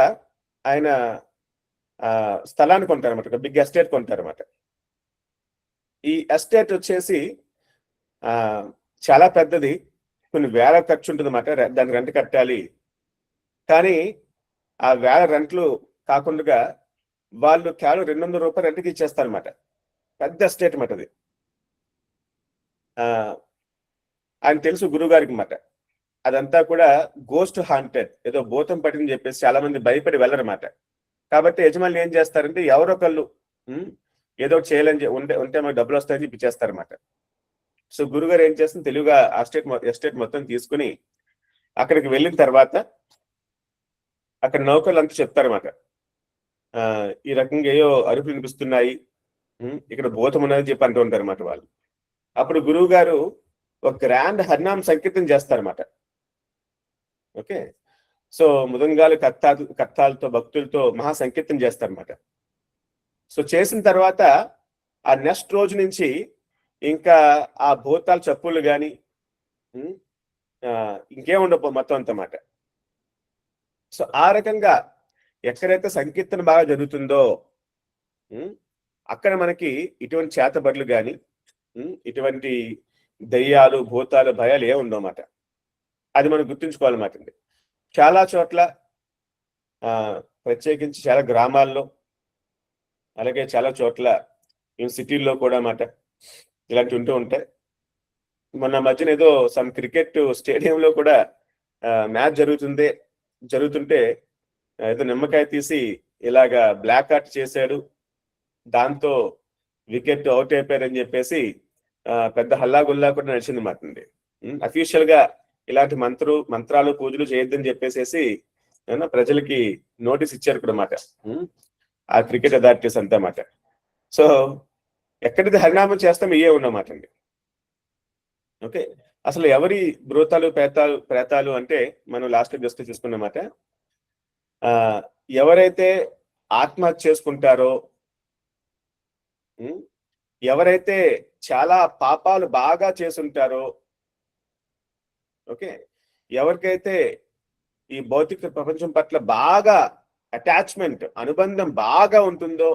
ఆయన స్థలాన్ని కొంటారన్నమాట, ఒక బిగ్ ఎస్టేట్ కొంటారన్నమాట. ఈ ఎస్టేట్ వచ్చేసి చాలా పెద్దది, కొన్ని వేల ఖర్చు ఉంటుంది అన్నమాట. దానికి రెంట్ కట్టాలి. కానీ ఆ వేల రెంట్లు కాకుండా వాళ్ళు కేవలం 200 రూపాయలు రెంట్కి ఇచ్చేస్తారన్నమాట. పెద్ద ఎస్టేట్ అన్నమాట అది. ఆయన తెలుసు గురువు గారికి అన్నమాట. అదంతా కూడా గోస్ట్ హాంటెడ్, ఏదో భూతం పట్టిందని చెప్పేసి చాలా మంది భయపడి వెళ్ళరన్నమాట. కాబట్టి యజమానులు ఏం చేస్తారంటే ఎవరొకళ్ళు ఏదో ఒకటి చేయాలని ఉంటే మాకు డబ్బులు వస్తాయని చెప్పి చేస్తారన్నమాట. సో గురుగారు ఏం చేస్తుంది, తెలివిగా ఆ ఎస్టేట్ మొత్తం తీసుకుని అక్కడికి వెళ్ళిన తర్వాత అక్కడ నౌకర్లు అంతా చెప్తారన్నమాట, ఈ రకంగా ఏయో అరుపులు వినిపిస్తున్నాయి, ఇక్కడ భూతం ఉన్నదని చెప్పి అంటూ ఉంటారు అన్నమాట వాళ్ళు. అప్పుడు గురువు గారు ఒక గ్రాండ్ హరినామ సంకీర్తన చేస్తారన్నమాట. ఓకే, సో మృదంగాలు కత్తాలతో భక్తులతో మహా సంకీర్తన చేస్తారన్నమాట. సో చేసిన తర్వాత ఆ నెక్స్ట్ రోజు నుంచి ఇంకా ఆ భూతాల చప్పులు కానీ ఇంకేముండవు మొత్తం అంతమాట. సో ఆ రకంగా ఎక్కడైతే సంకీర్తన బాగా జరుగుతుందో అక్కడ మనకి ఇటువంటి చేతబడులు కానీ ఇటువంటి దయ్యాలు భూతాలు భయాలు ఏ ఉండవన్నమాట. అది మనం గుర్తుంచుకోవాలన్నమాట. చాలా చోట్ల ప్రత్యేకించి చాలా గ్రామాల్లో, అలాగే చాలా చోట్ల సిటీల్లో కూడా అన్నమాట ఇలాంటివి ఉంటూ ఉంటాయి. మొన్న మధ్యన ఏదో సమ్ క్రికెట్ స్టేడియంలో కూడా మ్యాచ్ జరుగుతుంటే ఏదో నిమ్మకాయ తీసి ఇలాగా బ్లాక్ అవుట్ చేశాడు, దాంతో వికెట్ అవుట్ అయిపోయారని చెప్పేసి పెద్ద హల్లాగుల్లా కూడా నడిచింది మాట. అఫీషియల్ గా ఇలాంటి మంత్రాలు పూజలు చేయొద్దని చెప్పేసి ప్రజలకి నోటీస్ ఇచ్చారు కూడా మాట ఆ క్రికెట్ అథారిటీస్ అంతా మాట. సో ఎక్కడైతే హరినామం చేస్తాం ఇవే ఉన్నమాట అండి. ఓకే, అసలు ఎవరి భూతాలు ప్రేతాలు అంటే మనం లాస్ట్ డిస్కస్ చేసుకున్నమాట. ఎవరైతే ఆత్మహత్య చేసుకుంటారో, ఎవరైతే చాలా పాపాలు బాగా చేసుంటారో, ఓకే, ఎవరికైతే ఈ భౌతిక ప్రపంచం పట్ల బాగా అటాచ్మెంట్ అనుబంధం బాగా ఉంటుందో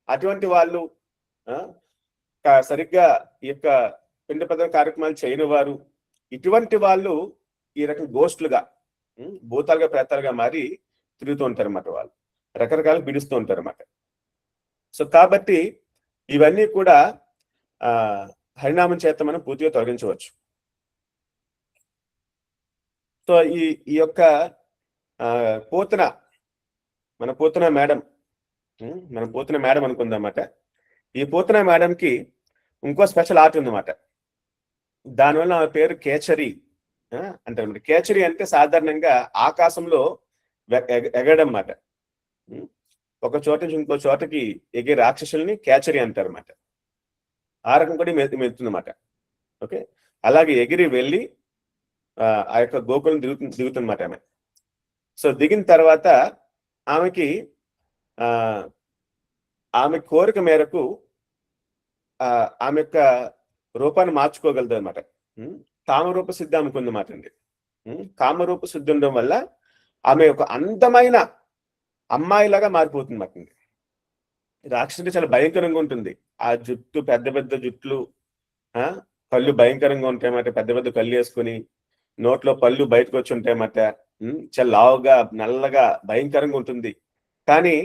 అటువంటి వాళ్ళు సరిగ్గా ఈ యొక్క పిండ ప్రధాన కార్యక్రమాలు చేయని వారు, ఇటువంటి వాళ్ళు ఈ రకం గోస్టులుగా భూతాలుగా ప్రేతాలుగా మారి తిరుగుతూ ఉంటారు అన్నమాట. వాళ్ళు రకరకాలు పిడుస్తూ ఉంటారు అన్నమాట. సో కాబట్టి ఇవన్నీ కూడా హరినామం చేత మనం పూర్తిగా తొలగించవచ్చు. సో ఈ యొక్క మన పోతన మేడం అనుకుందన్నమాట. ఈ పోతన మేడంకి ఇంకో స్పెషల్ ఆర్ట్ ఉందన్నమాట. దానివల్ల ఆమె పేరు కేచరి అంటారు. కేచరి అంటే సాధారణంగా ఆకాశంలో ఎగరడం అన్నమాట. ఒక చోట నుంచి ఇంకో చోటకి ఎగిరే రాక్షసుల్ని కేచరి అంటారు అన్నమాట. ఆ రకం కూడా మెత్తుందన్నమాట. ఓకే, అలాగే ఎగిరి వెళ్ళి ఆ యొక్క గోకులం దిగుతుందన్నమాట ఆమె. సో దిగిన తర్వాత ఆమె కోరిక మేరకు ఆమె యొక్క రూపాన్ని మార్చుకోగలదు అనమాట. కామరూప సిద్ధి ఆమెకు ఉందన్నమాట అండి. కామరూప సిద్ధి ఉండడం వల్ల ఆమె ఒక అందమైన అమ్మాయిలాగా మారిపోతుంది మాట. రాక్షసుడి చాలా భయంకరంగా ఉంటుంది. ఆ జుట్టు పెద్ద పెద్ద జుట్లు, కళ్ళు భయంకరంగా ఉంటాయన్నమాట. పెద్ద పెద్ద కళ్ళు వేసుకొని నోట్లో పళ్ళు బయటకు వచ్చి ఉంటాయన్నమాట. చాలా లావుగా నల్లగా భయంకరంగా ఉంటుంది. కానీ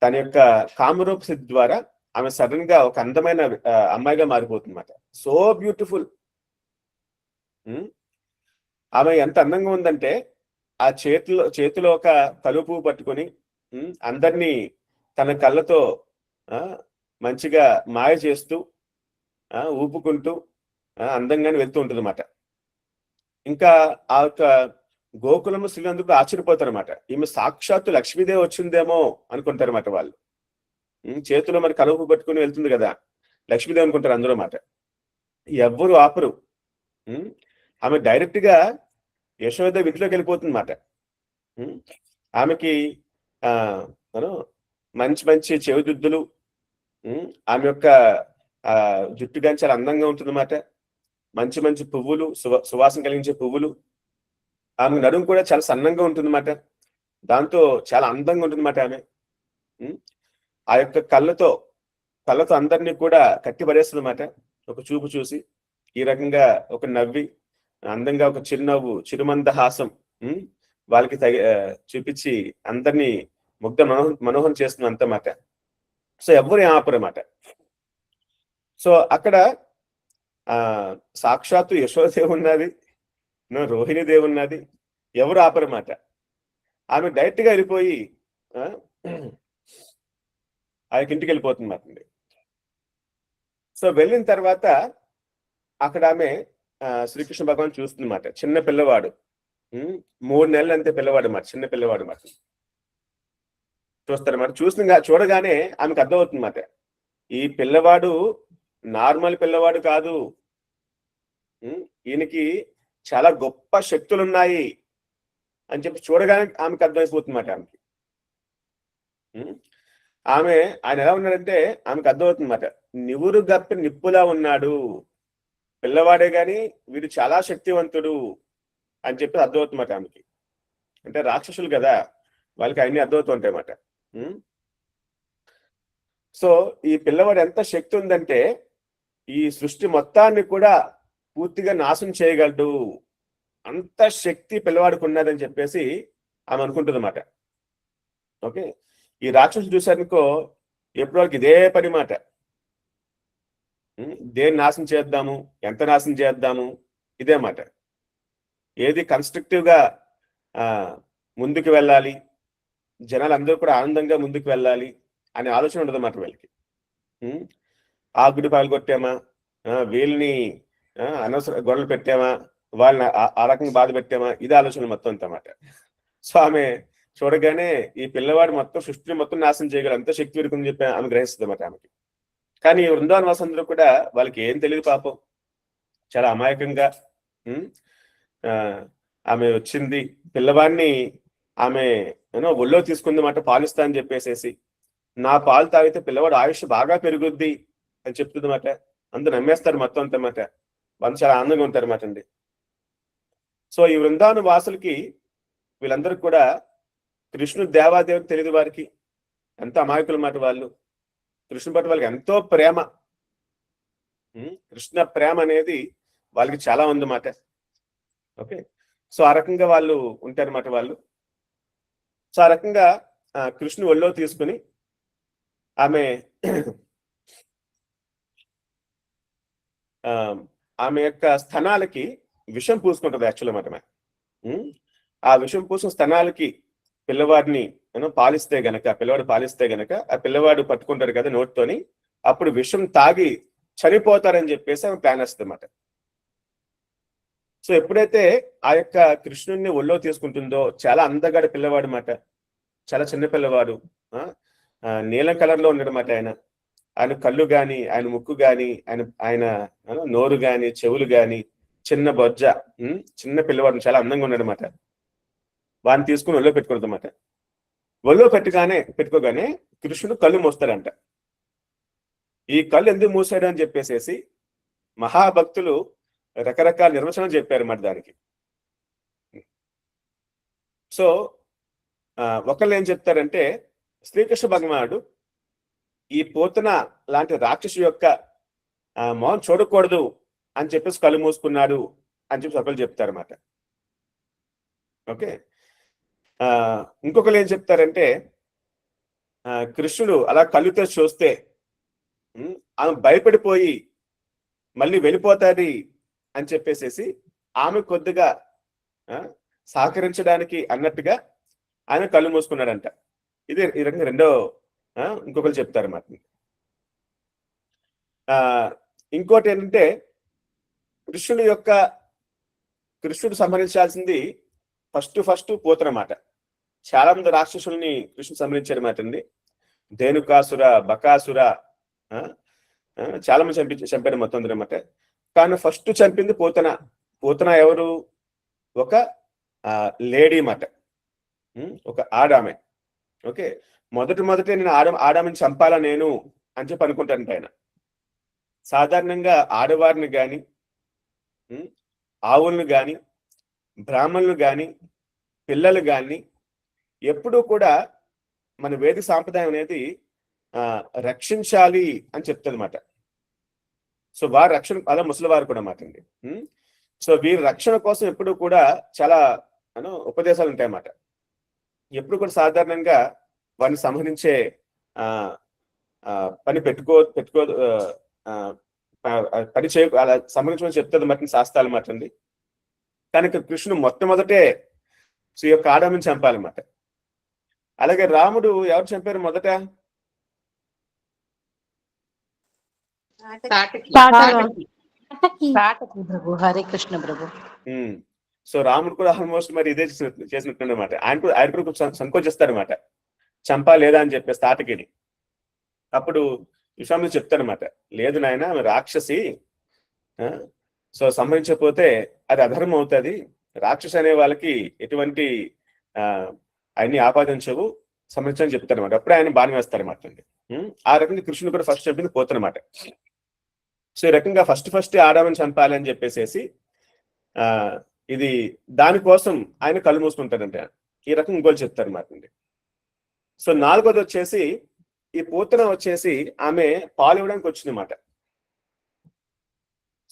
తన యొక్క కామరూప సిద్ధి ద్వారా ఆమె సడన్ గా ఒక అందమైన అమ్మాయిగా మారిపోతుంది అన్నమాట. So beautiful. ఆమె ఎంత అందంగా ఉందంటే ఆ చేతిలో ఒక కలుపు పట్టుకొని అందరినీ తన కళ్ళతో మంచిగా మాయ చేస్తూ ఊపుకుంటూ అందంగానే వెళ్తూ ఉంటుంది అన్నమాట. ఇంకా ఆ యొక్క గోకులము శ్రీనందుకు ఆశ్చర్యపోతారన్నమాట. ఈమె సాక్షాత్తు లక్ష్మీదేవి వచ్చిందేమో అనుకుంటారన్నమాట వాళ్ళు. చేతిలో మరి కలుపు పట్టుకుని వెళ్తుంది కదా, లక్ష్మీదేవి అనుకుంటారు అందరూ అన్నమాట. ఎవ్వరు ఆపరు. ఆమె డైరెక్ట్ గా యశోద ఇంట్లోకి వెళ్ళిపోతుంది అన్నమాట. ఆమెకి మంచి మంచి చెవిదుద్దులు, ఆమె యొక్క జుట్టు కానీ చాలా అందంగా ఉంటుంది అన్నమాట. మంచి మంచి పువ్వులు, సువాసన కలిగించే పువ్వులు. ఆమె నడుము కూడా చాలా సన్నంగా ఉంటుంది అన్నమాట. దాంతో చాలా అందంగా ఉంటుంది అన్నమాట ఆమె. ఆ యొక్క కళ్ళతో అందరినీ కూడా కట్టి పడేస్తుంది అన్నమాట. ఒక చూపు చూసి ఈ రకంగా ఒక నవ్వి అందంగా ఒక చిరునవ్వు, చిరుమందహాసం వాళ్ళకి చూపించి అందరినీ ముగ్ధ మనోహరం చేస్తుంది అంతమాట. సో ఎవ్వరు ఆపరన్నమాట. సో అక్కడ సాక్షాత్తు యశోదేవి ఉన్నది, రోహిణి దేవి ఉన్నది, ఎవరు ఆపరమాట. ఆమె డైరెక్ట్ గా వెళ్ళిపోయి ఆ యొక్క ఇంటికి వెళ్ళిపోతుంది మాత్రండి. సో వెళ్ళిన తర్వాత అక్కడ ఆమె శ్రీకృష్ణ భగవాన్ చూస్తుందన్నమాట. చిన్న పిల్లవాడు, 3 నెలలు అంతే పిల్లవాడు మాట, చిన్న పిల్లవాడు మాట చూస్తారన్నమాట. చూడగానే ఆమెకు అర్థమవుతుంది మాట, ఈ పిల్లవాడు నార్మల్ పిల్లవాడు కాదు, ఈయనకి చాలా గొప్ప శక్తులు ఉన్నాయి అని చెప్పి చూడగానే ఆమెకు అర్థమైపోతుందన్నమాట. ఆయన ఎలా ఉన్నాడంటే ఆమెకు అర్థమవుతుందన్నమాట, నివురు గప్పి నిప్పులా ఉన్నాడు, పిల్లవాడే గాని వీడు చాలా శక్తివంతుడు అని చెప్పి అర్థమవుతుందన్నమాట ఆమెకి. అంటే రాక్షసులు కదా, వాళ్ళకి అన్ని అర్థమవుతుంటాయి అన్నమాట. సో ఈ పిల్లవాడు ఎంత శక్తి ఉందంటే ఈ సృష్టి మొత్తాన్ని కూడా పూర్తిగా నాశనం చేయగలడు, అంత శక్తి పిల్లవాడికి ఉన్నదని చెప్పేసి ఆమె అనుకుంటుంది అన్నమాట. ఓకే, ఈ రాక్షసులు చూసారనుకో ఎప్పుడు వాళ్ళకి ఇదే పని మాట, దేన్ని నాశనం చేద్దాము, ఎంత నాశనం చేద్దాము, ఇదే మాట. ఏది కన్స్ట్రక్టివ్ గా ముందుకు వెళ్ళాలి, జనాలు అందరూ కూడా ఆనందంగా ముందుకు వెళ్ళాలి అనే ఆలోచన ఉండదు అన్నమాట వీళ్ళకి. ఆ గుడి పగలగొట్టామా, వీళ్ళని అనవసర గొడవలు పెట్టామా, వాళ్ళని ఆ రకంగా బాధ పెట్టామా, ఇది ఆలోచన మొత్తం అంతమాట. సో ఆమె చూడగానే ఈ పిల్లవాడు మొత్తం సృష్టిని మొత్తం నాశనం చేయగలరు, అంత శక్తి విరుకుందని చెప్పి ఆమె గ్రహిస్తుంది అన్నమాట ఆమెకి. కానీ వృందావన వాసులందరూ కూడా వాళ్ళకి ఏం తెలియదు పాపం, చాలా అమాయకంగా ఆమె వచ్చింది, పిల్లవాడిని ఆమె ఒళ్ళో తీసుకుంది మాట, పాలిస్తా అని చెప్పేసేసి, నా పాలు తాగితే పిల్లవాడు ఆయుష్ బాగా పెరుగుద్ది అని చెప్తుంది మాట. అందరూ నమ్మేస్తారు మొత్తం అంతా మాట, వాళ్ళు చాలా ఆనందంగా ఉంటారు అన్నమాట అండి. సో ఈ వృందావన వాసులకి వీళ్ళందరూ కూడా కృష్ణుడు దేవాదేవుడు తెలియదు వారికి, ఎంత అమాయకుల మాట వాళ్ళు. కృష్ణుడి పట్ల వాళ్ళకి ఎంతో ప్రేమ, కృష్ణ ప్రేమ అనేది వాళ్ళకి చాలా ఉందన్నమాట. ఓకే, సో ఆ రకంగా వాళ్ళు ఉంటారన్నమాట వాళ్ళు. సో ఆ రకంగా కృష్ణుని ఒళ్ళో తీసుకుని ఆమె యొక్క స్థనాలకి విషం పూసుకుంటుంది యాక్చువల్ అన్నమాట. ఆ విషం పూసిన స్థనాలకి పిల్లవాడిని పాలిస్తే గనక, పిల్లవాడు పాలిస్తే గనక ఆ పిల్లవాడు పట్టుకుంటారు కదా నోట్తోని, అప్పుడు విషం తాగి చనిపోతారని చెప్పేసి ఆమె ప్లాన్ వేస్తుంది అన్నమాట. సో ఎప్పుడైతే ఆ యొక్క కృష్ణుడిని ఒళ్ళో తీసుకుంటుందో, చాలా అందగాడు పిల్లవాడు మాట, చాలా చిన్న పిల్లవాడు, నీలం కలర్ లో ఉన్నాడన్నమాట. ఆయన కళ్ళు గాని, ఆయన ముక్కు గాని, ఆయన నోరు గాని, చెవులు గాని, చిన్న బొజ్జ, చిన్న పిల్లవాడు చాలా అందంగా ఉన్నాడన్నమాట. వాడిని తీసుకుని ఒళ్ళో పెట్టుకుందన్నమాట. ఒళ్ళో పెట్టుకోగానే కృష్ణుడు కళ్ళు మూస్తాడంట. ఈ కళ్ళు ఎందుకు మూసాడు అని చెప్పేసేసి మహాభక్తులు రకరకాల నిర్వచనం చెప్పారు అన్నమాట దానికి. సో ఒకళ్ళు ఏం చెప్తారంటే, శ్రీకృష్ణ భగవానుడు ఈ పోతన లాంటి రాక్షసు యొక్క మౌనం చూడకూడదు అని చెప్పేసి కళ్ళు మూసుకున్నాడు అని చెప్పి ఒకళ్ళు చెప్తారన్నమాట. ఓకే, ఇంకొకరు ఏం చెప్తారంటే, కృష్ణుడు అలా కళ్ళుతో చూస్తే ఆమె భయపడిపోయి మళ్ళీ వెళ్ళిపోతాది అని చెప్పేసేసి ఆమె కొద్దిగా సహకరించడానికి అన్నట్టుగా ఆయన కళ్ళు మూసుకున్నాడంట. ఇది ఈ రకంగా రెండో ఇంకొకరు చెప్తారన్నమాట. ఇంకోటి ఏంటంటే, కృష్ణుడు సంహరించాల్సింది ఫస్ట్ పోతనమాట. చాలా మంది రాక్షసుల్ని కృష్ణుడు సంహరించారన్నమాట అండి. ధేనుకాసుర, బకాసుర, చాలా మంది చంపారు మొత్తం అందరన్నమాట. కానీ ఫస్ట్ చంపింది పోతన. పోతన ఎవరు? ఒక లేడీ మాట, ఒక ఆడామె. ఓకే, మొదటి నేను ఆడామని చంపాలా నేను అని చెప్పి అనుకుంటానంట ఆయన. సాధారణంగా ఆడవారిని గాని, ఆవులను గాని, బ్రాహ్మణులు గాని, పిల్లలు గాని ఎప్పుడూ కూడా మన వేద సాంప్రదాయం అనేది రక్షించాలి అని చెప్తుందన్నమాట. సో వారి రక్షణ, అలా ముసలివారు కూడా మాట అండి. సో వీరి రక్షణ కోసం ఎప్పుడు కూడా చాలా ఉపదేశాలు ఉంటాయన్నమాట. ఎప్పుడు కూడా సాధారణంగా వారిని సంహరించే పని పని చేయ అలా సంబంధించిన చెప్తుంది మట్టి శాస్త్రాలు మాట అండి. కానీ కృష్ణుడు మొట్టమొదటే ఈ యొక్క ఆడమని చంపాలన్నమాట. అలాగే రాముడు ఎవరు చంపారు మొదట? హరే కృష్ణ ప్రభు. సో రాముడు కూడా ఆల్మోస్ట్ మరి ఇదే చేసినట్టు అనమాట. ఆయన కూడా కొంచెం సంకోచిస్తారనమాట, చంపా లేదా అని చెప్పేసి తాటకిని. అప్పుడు విశ్వామిత్రుడు చెప్తారనమాట, లేదు నాయన ఆమె రాక్షసి, సో సంహరించకపోతే అది అధర్మం అవుతుంది, రాక్షసి అనే వాళ్ళకి ఎటువంటి ఆయన్ని ఆపాదించవు, సంహరించని చెప్తారనమాట. అప్పుడు ఆయన బాణం వేస్తారన్నమాట అండి. ఆ రకంగా కృష్ణుడు కూడా ఫస్ట్ చంపింది పోతారన్నమాట. సో ఈ రకంగా ఫస్ట్ ఆడమని చంపాలి అని చెప్పేసి ఇది దానికోసం ఆయన కళ్ళు మూసుకుంటారంటే ఈ రకం ఇంకోళ్ళు చెప్తారన్నమాట అండి. సో నాలుగోది వచ్చేసి ఈ పూతన వచ్చేసి ఆమె పాలు ఇవ్వడానికి వచ్చిందన్నమాట.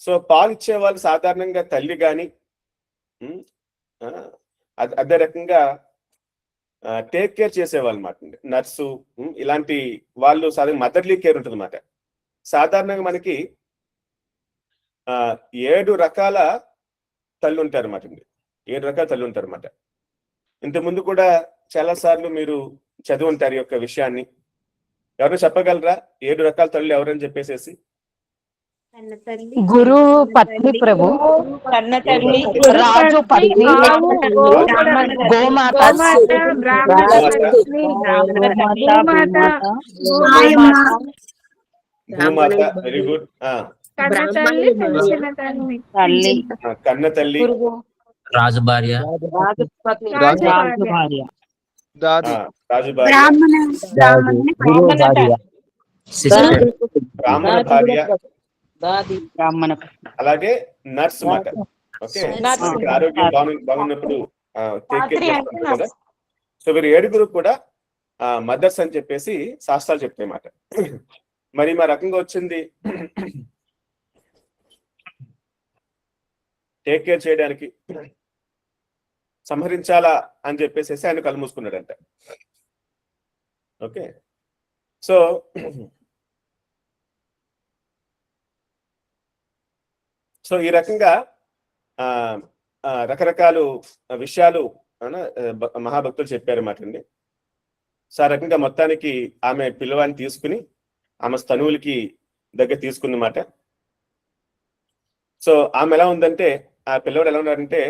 సో పాలు ఇచ్చే వాళ్ళు సాధారణంగా తల్లి కానీ అదే రకంగా టేక్ కేర్ చేసేవాళ్ళు అనమాట అండి. నర్సు ఇలాంటి వాళ్ళు సాధారణ మదర్లీ కేర్ ఉంటుంది అన్నమాట. సాధారణంగా మనకి 7 రకాల తల్లి ఉంటారు అన్నమాట అండి. 7 రకాల తల్లి ఉంటారు అన్నమాట. ఇంతకుముందు కూడా చాలా సార్లు మీరు చదివి ఉంటారు ఈ యొక్క విషయాన్ని. ఎవరైనా చెప్పగలరా 7 రకాల తల్లి ఎవరని చెప్పేసి? గురు పత్ని ప్రభు, రాజు పత్ని, గోమాత, భూమాత, వెరీ గుడ్. కన్న తల్లి, రాజు భార్య, బ్రాహ్మణ భార్య, అలాగే నర్స్ మాట. ఓకే, ఆరోగ్యం బాగున్నప్పుడు టేక్ కేర్ చేస్తారు కదా. సో వీరు 7 కూడా మదర్స్ అని చెప్పేసి శాస్త్రాలు చెప్తాయి మాట. మరి మా రకంగా వచ్చింది టేక్ కేర్ చేయడానికి, సంహరించాలా అని చెప్పేసి ఆయన కళ్ళు మూసుకున్నాడంట. ఓకే, సో ఈ రకంగా రకరకాల విషయాలు మహాభక్తులు చెప్పారన్నమాట అండి. సో ఆ రకంగా మొత్తానికి ఆమె పిల్లవాడిని తీసుకుని ఆమె స్తనువులకి దగ్గర తీసుకున్నమాట. సో ఆమె ఎలా ఉందంటే, ఆ పిల్లవాడు ఎలా ఉన్నారంటే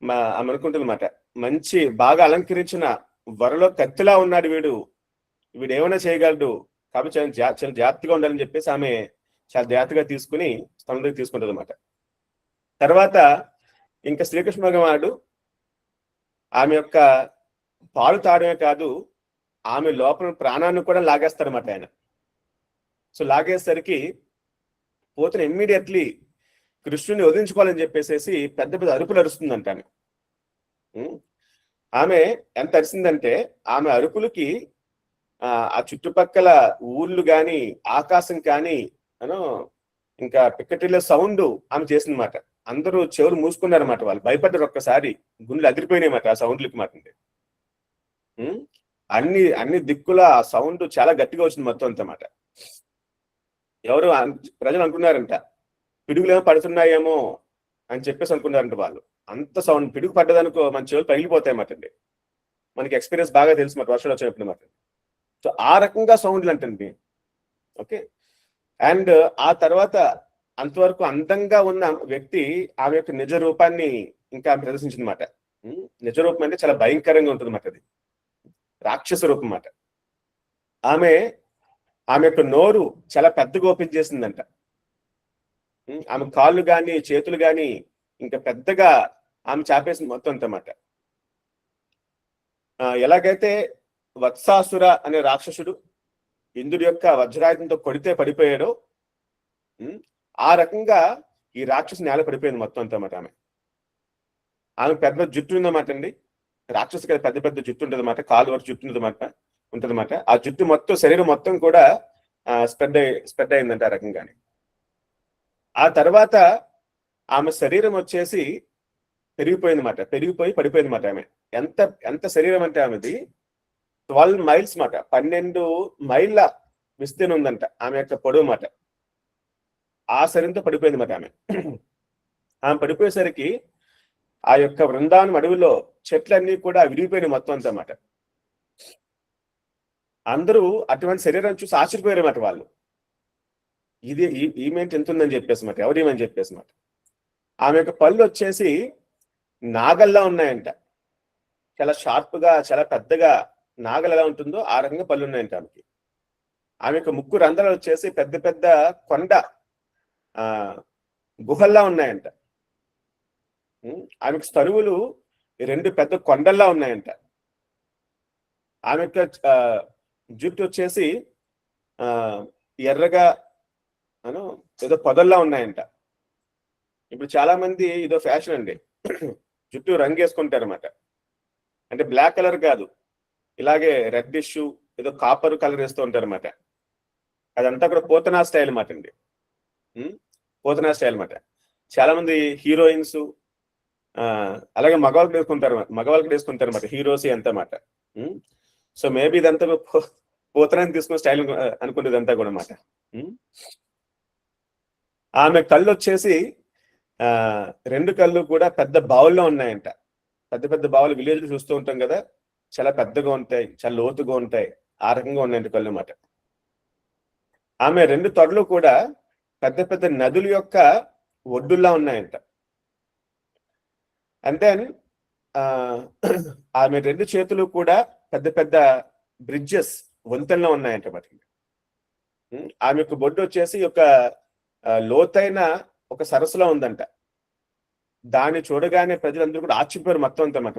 ఆమె అనుకుంటుందన్నమాట, మంచి బాగా అలంకరించిన వరలో కత్తిలా ఉన్నాడు వీడు ఏమైనా చేయగలడు, కాబట్టి చాలా జాగ్రత్తగా ఉండాలని చెప్పేసి ఆమె చాలా జాగ్రత్తగా తీసుకుని స్తనం దగ్గర తీసుకుంటుంది అనమాట. తర్వాత ఇంకా శ్రీకృష్ణ భగవానుడు ఆమె యొక్క పాలు తాడమే కాదు, ఆమె లోపల ప్రాణాన్ని కూడా లాగేస్తారన్నమాట ఆయన. సో లాగేసరికి పోతున్న ఇమ్మీడియట్లీ కృష్ణుని వదిలించుకోవాలని చెప్పేసి పెద్ద పెద్ద అరుపులు అరుస్తుందంట ఆమె. ఆమె ఎంత అరిసిందంటే ఆమె అరుపులకి ఆ చుట్టుపక్కల ఊళ్ళు కానీ ఆకాశం కానీ ఇంకా పిక్కటిలో సౌండ్ ఆమె చేసిందన్నమాట. అందరూ చెవులు మూసుకున్నారన్నమాట. వాళ్ళు భయపడ్డారు, ఒక్కసారి గుండెలు అదిరిపోయినాయన్నమాట ఆ సౌండ్లకి మాట. అన్ని దిక్కుల ఆ సౌండ్ చాలా గట్టిగా వచ్చింది మొత్తం అంతమాట. ఎవరు ప్రజలు అనుకున్నారంట పిడుగులు ఏమో పడుతున్నాయేమో అని చెప్పేసి అనుకున్నారంట వాళ్ళు. అంత సౌండ్, పిడుగు పడ్డదనుకో మన చెవులు పగిలిపోతాయన్నమాట అండి. మనకి ఎక్స్పీరియన్స్ బాగా తెలుసు మాట వర్షాలు వచ్చినప్పుడు మాట. సో ఆ రకంగా సౌండ్లు అంటండి. ఓకే, అండ్ ఆ తర్వాత అంతవరకు అందంగా ఉన్న వ్యక్తి ఆమె యొక్క నిజ రూపాన్ని ఇంకా ప్రదర్శించిందన్నమాట. నిజ రూపం అంటే చాలా భయంకరంగా ఉంటుంది అన్నమాట. అది రాక్షస రూపం అన్నమాట. ఆమె యొక్క నోరు చాలా పెద్దగా ఓపెన్ చేసిందంట. ఆమె కాళ్ళు కానీ చేతులు కానీ ఇంకా పెద్దగా ఆమె చాపేసింది మొత్తం అంతమాట. ఎలాగైతే వత్సాసుర అనే రాక్షసుడు ఇంద్రుడి యొక్క వజ్రాయుధంతో కొడితే పడిపోయాడో ఆ రకంగా ఈ రాక్షసు నేల పడిపోయింది మొత్తం అంతమాట. ఆమె పెద్ద జుట్టు ఉందన్నమాట అండి. రాక్షసు కదా పెద్ద పెద్ద జుట్టు ఉంటుంది అన్నమాట, కాలు వరకు జుట్టు ఉంటుందన్నమాట. ఆ జుట్టు మొత్తం శరీరం మొత్తం కూడా స్ప్రెడ్ అయిందంట ఆ రకంగానే. ఆ తర్వాత ఆమె శరీరం వచ్చేసి పెరిగిపోయిందన్నమాట, పెరిగిపోయి పడిపోయిందన్నమాట. ఆమె ఎంత శరీరం అంటే ఆమెది 12 మైల్స్ మాట, 12 మైళ్ళ విస్తీర్ణం ఉందంట ఆమె యొక్క పొడవు మాట. ఆ శరీరంతో పడిపోయింది మాట ఆమె. ఆమె పడిపోయేసరికి ఆ యొక్క బృందావనం అడవిలో చెట్లన్నీ కూడా విరిగిపోయినాయి మొత్తం అంతా మాట. అందరూ అటువంటి శరీరం చూసి ఆశ్చర్యపోయారు మాట వాళ్ళు. ఇది ఈమెంట్ ఎంత ఉందని చెప్పేసి మాట, ఎవరేమని చెప్పేసి మాట. ఆమె యొక్క పళ్ళు వచ్చేసి నాగల్లా ఉన్నాయంట. చాలా షార్ప్ గా, చాలా పెద్దగా నాగలు ఎలా ఉంటుందో ఆ రకంగా పళ్ళు ఉన్నాయంట ఆమెకి. ఆమె యొక్క ముక్కు రంధ్రాలు వచ్చేసి పెద్ద పెద్ద కొండ గుహల్లా ఉన్నాయంట. ఆమెకు స్తరువులు 2 పెద్ద కొండల్లా ఉన్నాయంట. ఆమె యొక్క జుట్టు వచ్చేసి ఎర్రగా ఏదో పొదల్లా ఉన్నాయంట. ఇప్పుడు చాలా మంది ఇదో ఫ్యాషన్ అండి, జుట్టు రంగు వేసుకుంటారు అన్నమాట. అంటే బ్లాక్ కలర్ కాదు, ఇలాగే రెడ్డిష్ ఏదో కాపర్ కలర్ వేస్తూ ఉంటారు అన్నమాట. అదంతా కూడా పోతనా స్టైల్ అన్నమాట అండి. పోతనా స్టైల్ అన్నమాట. చాలా మంది హీరోయిన్స్ అలాగే మగవాళ్ళకి వేసుకుంటారు అన్నమాట, హీరోస్ అంతా అన్నమాట. సో మేబీ ఇదంతా పోతనాన్ని తీసుకున్న స్టైల్ అనుకుంటే ఇదంతా కూడా అన్నమాట. ఆమె కళ్ళు వచ్చేసి 2 కళ్ళు కూడా పెద్ద బావుల్లో ఉన్నాయంట. పెద్ద పెద్ద బావులు విలేజ్లు చూస్తూ ఉంటాం కదా, చాలా పెద్దగా ఉంటాయి, చాలా లోతుగా ఉంటాయి, ఆ రకంగా ఉన్నాయంట కళ్ళు అన్నమాట. ఆమె 2 తొడలు కూడా పెద్ద పెద్ద నదుల యొక్క ఒడ్డుల్లా ఉన్నాయంట. అండ్ దెన్ ఆమె 2 చేతులు కూడా పెద్ద పెద్ద బ్రిడ్జెస్, వంతెనలో ఉన్నాయంట మరి. ఆమె యొక్క బొడ్డు వచ్చేసి ఒక లోతైన ఒక సరస్సులో ఉందంట. దాన్ని చూడగానే ప్రజలందరూ కూడా ఆశ్చర్యపోయారు మొత్తం అంతా మాట.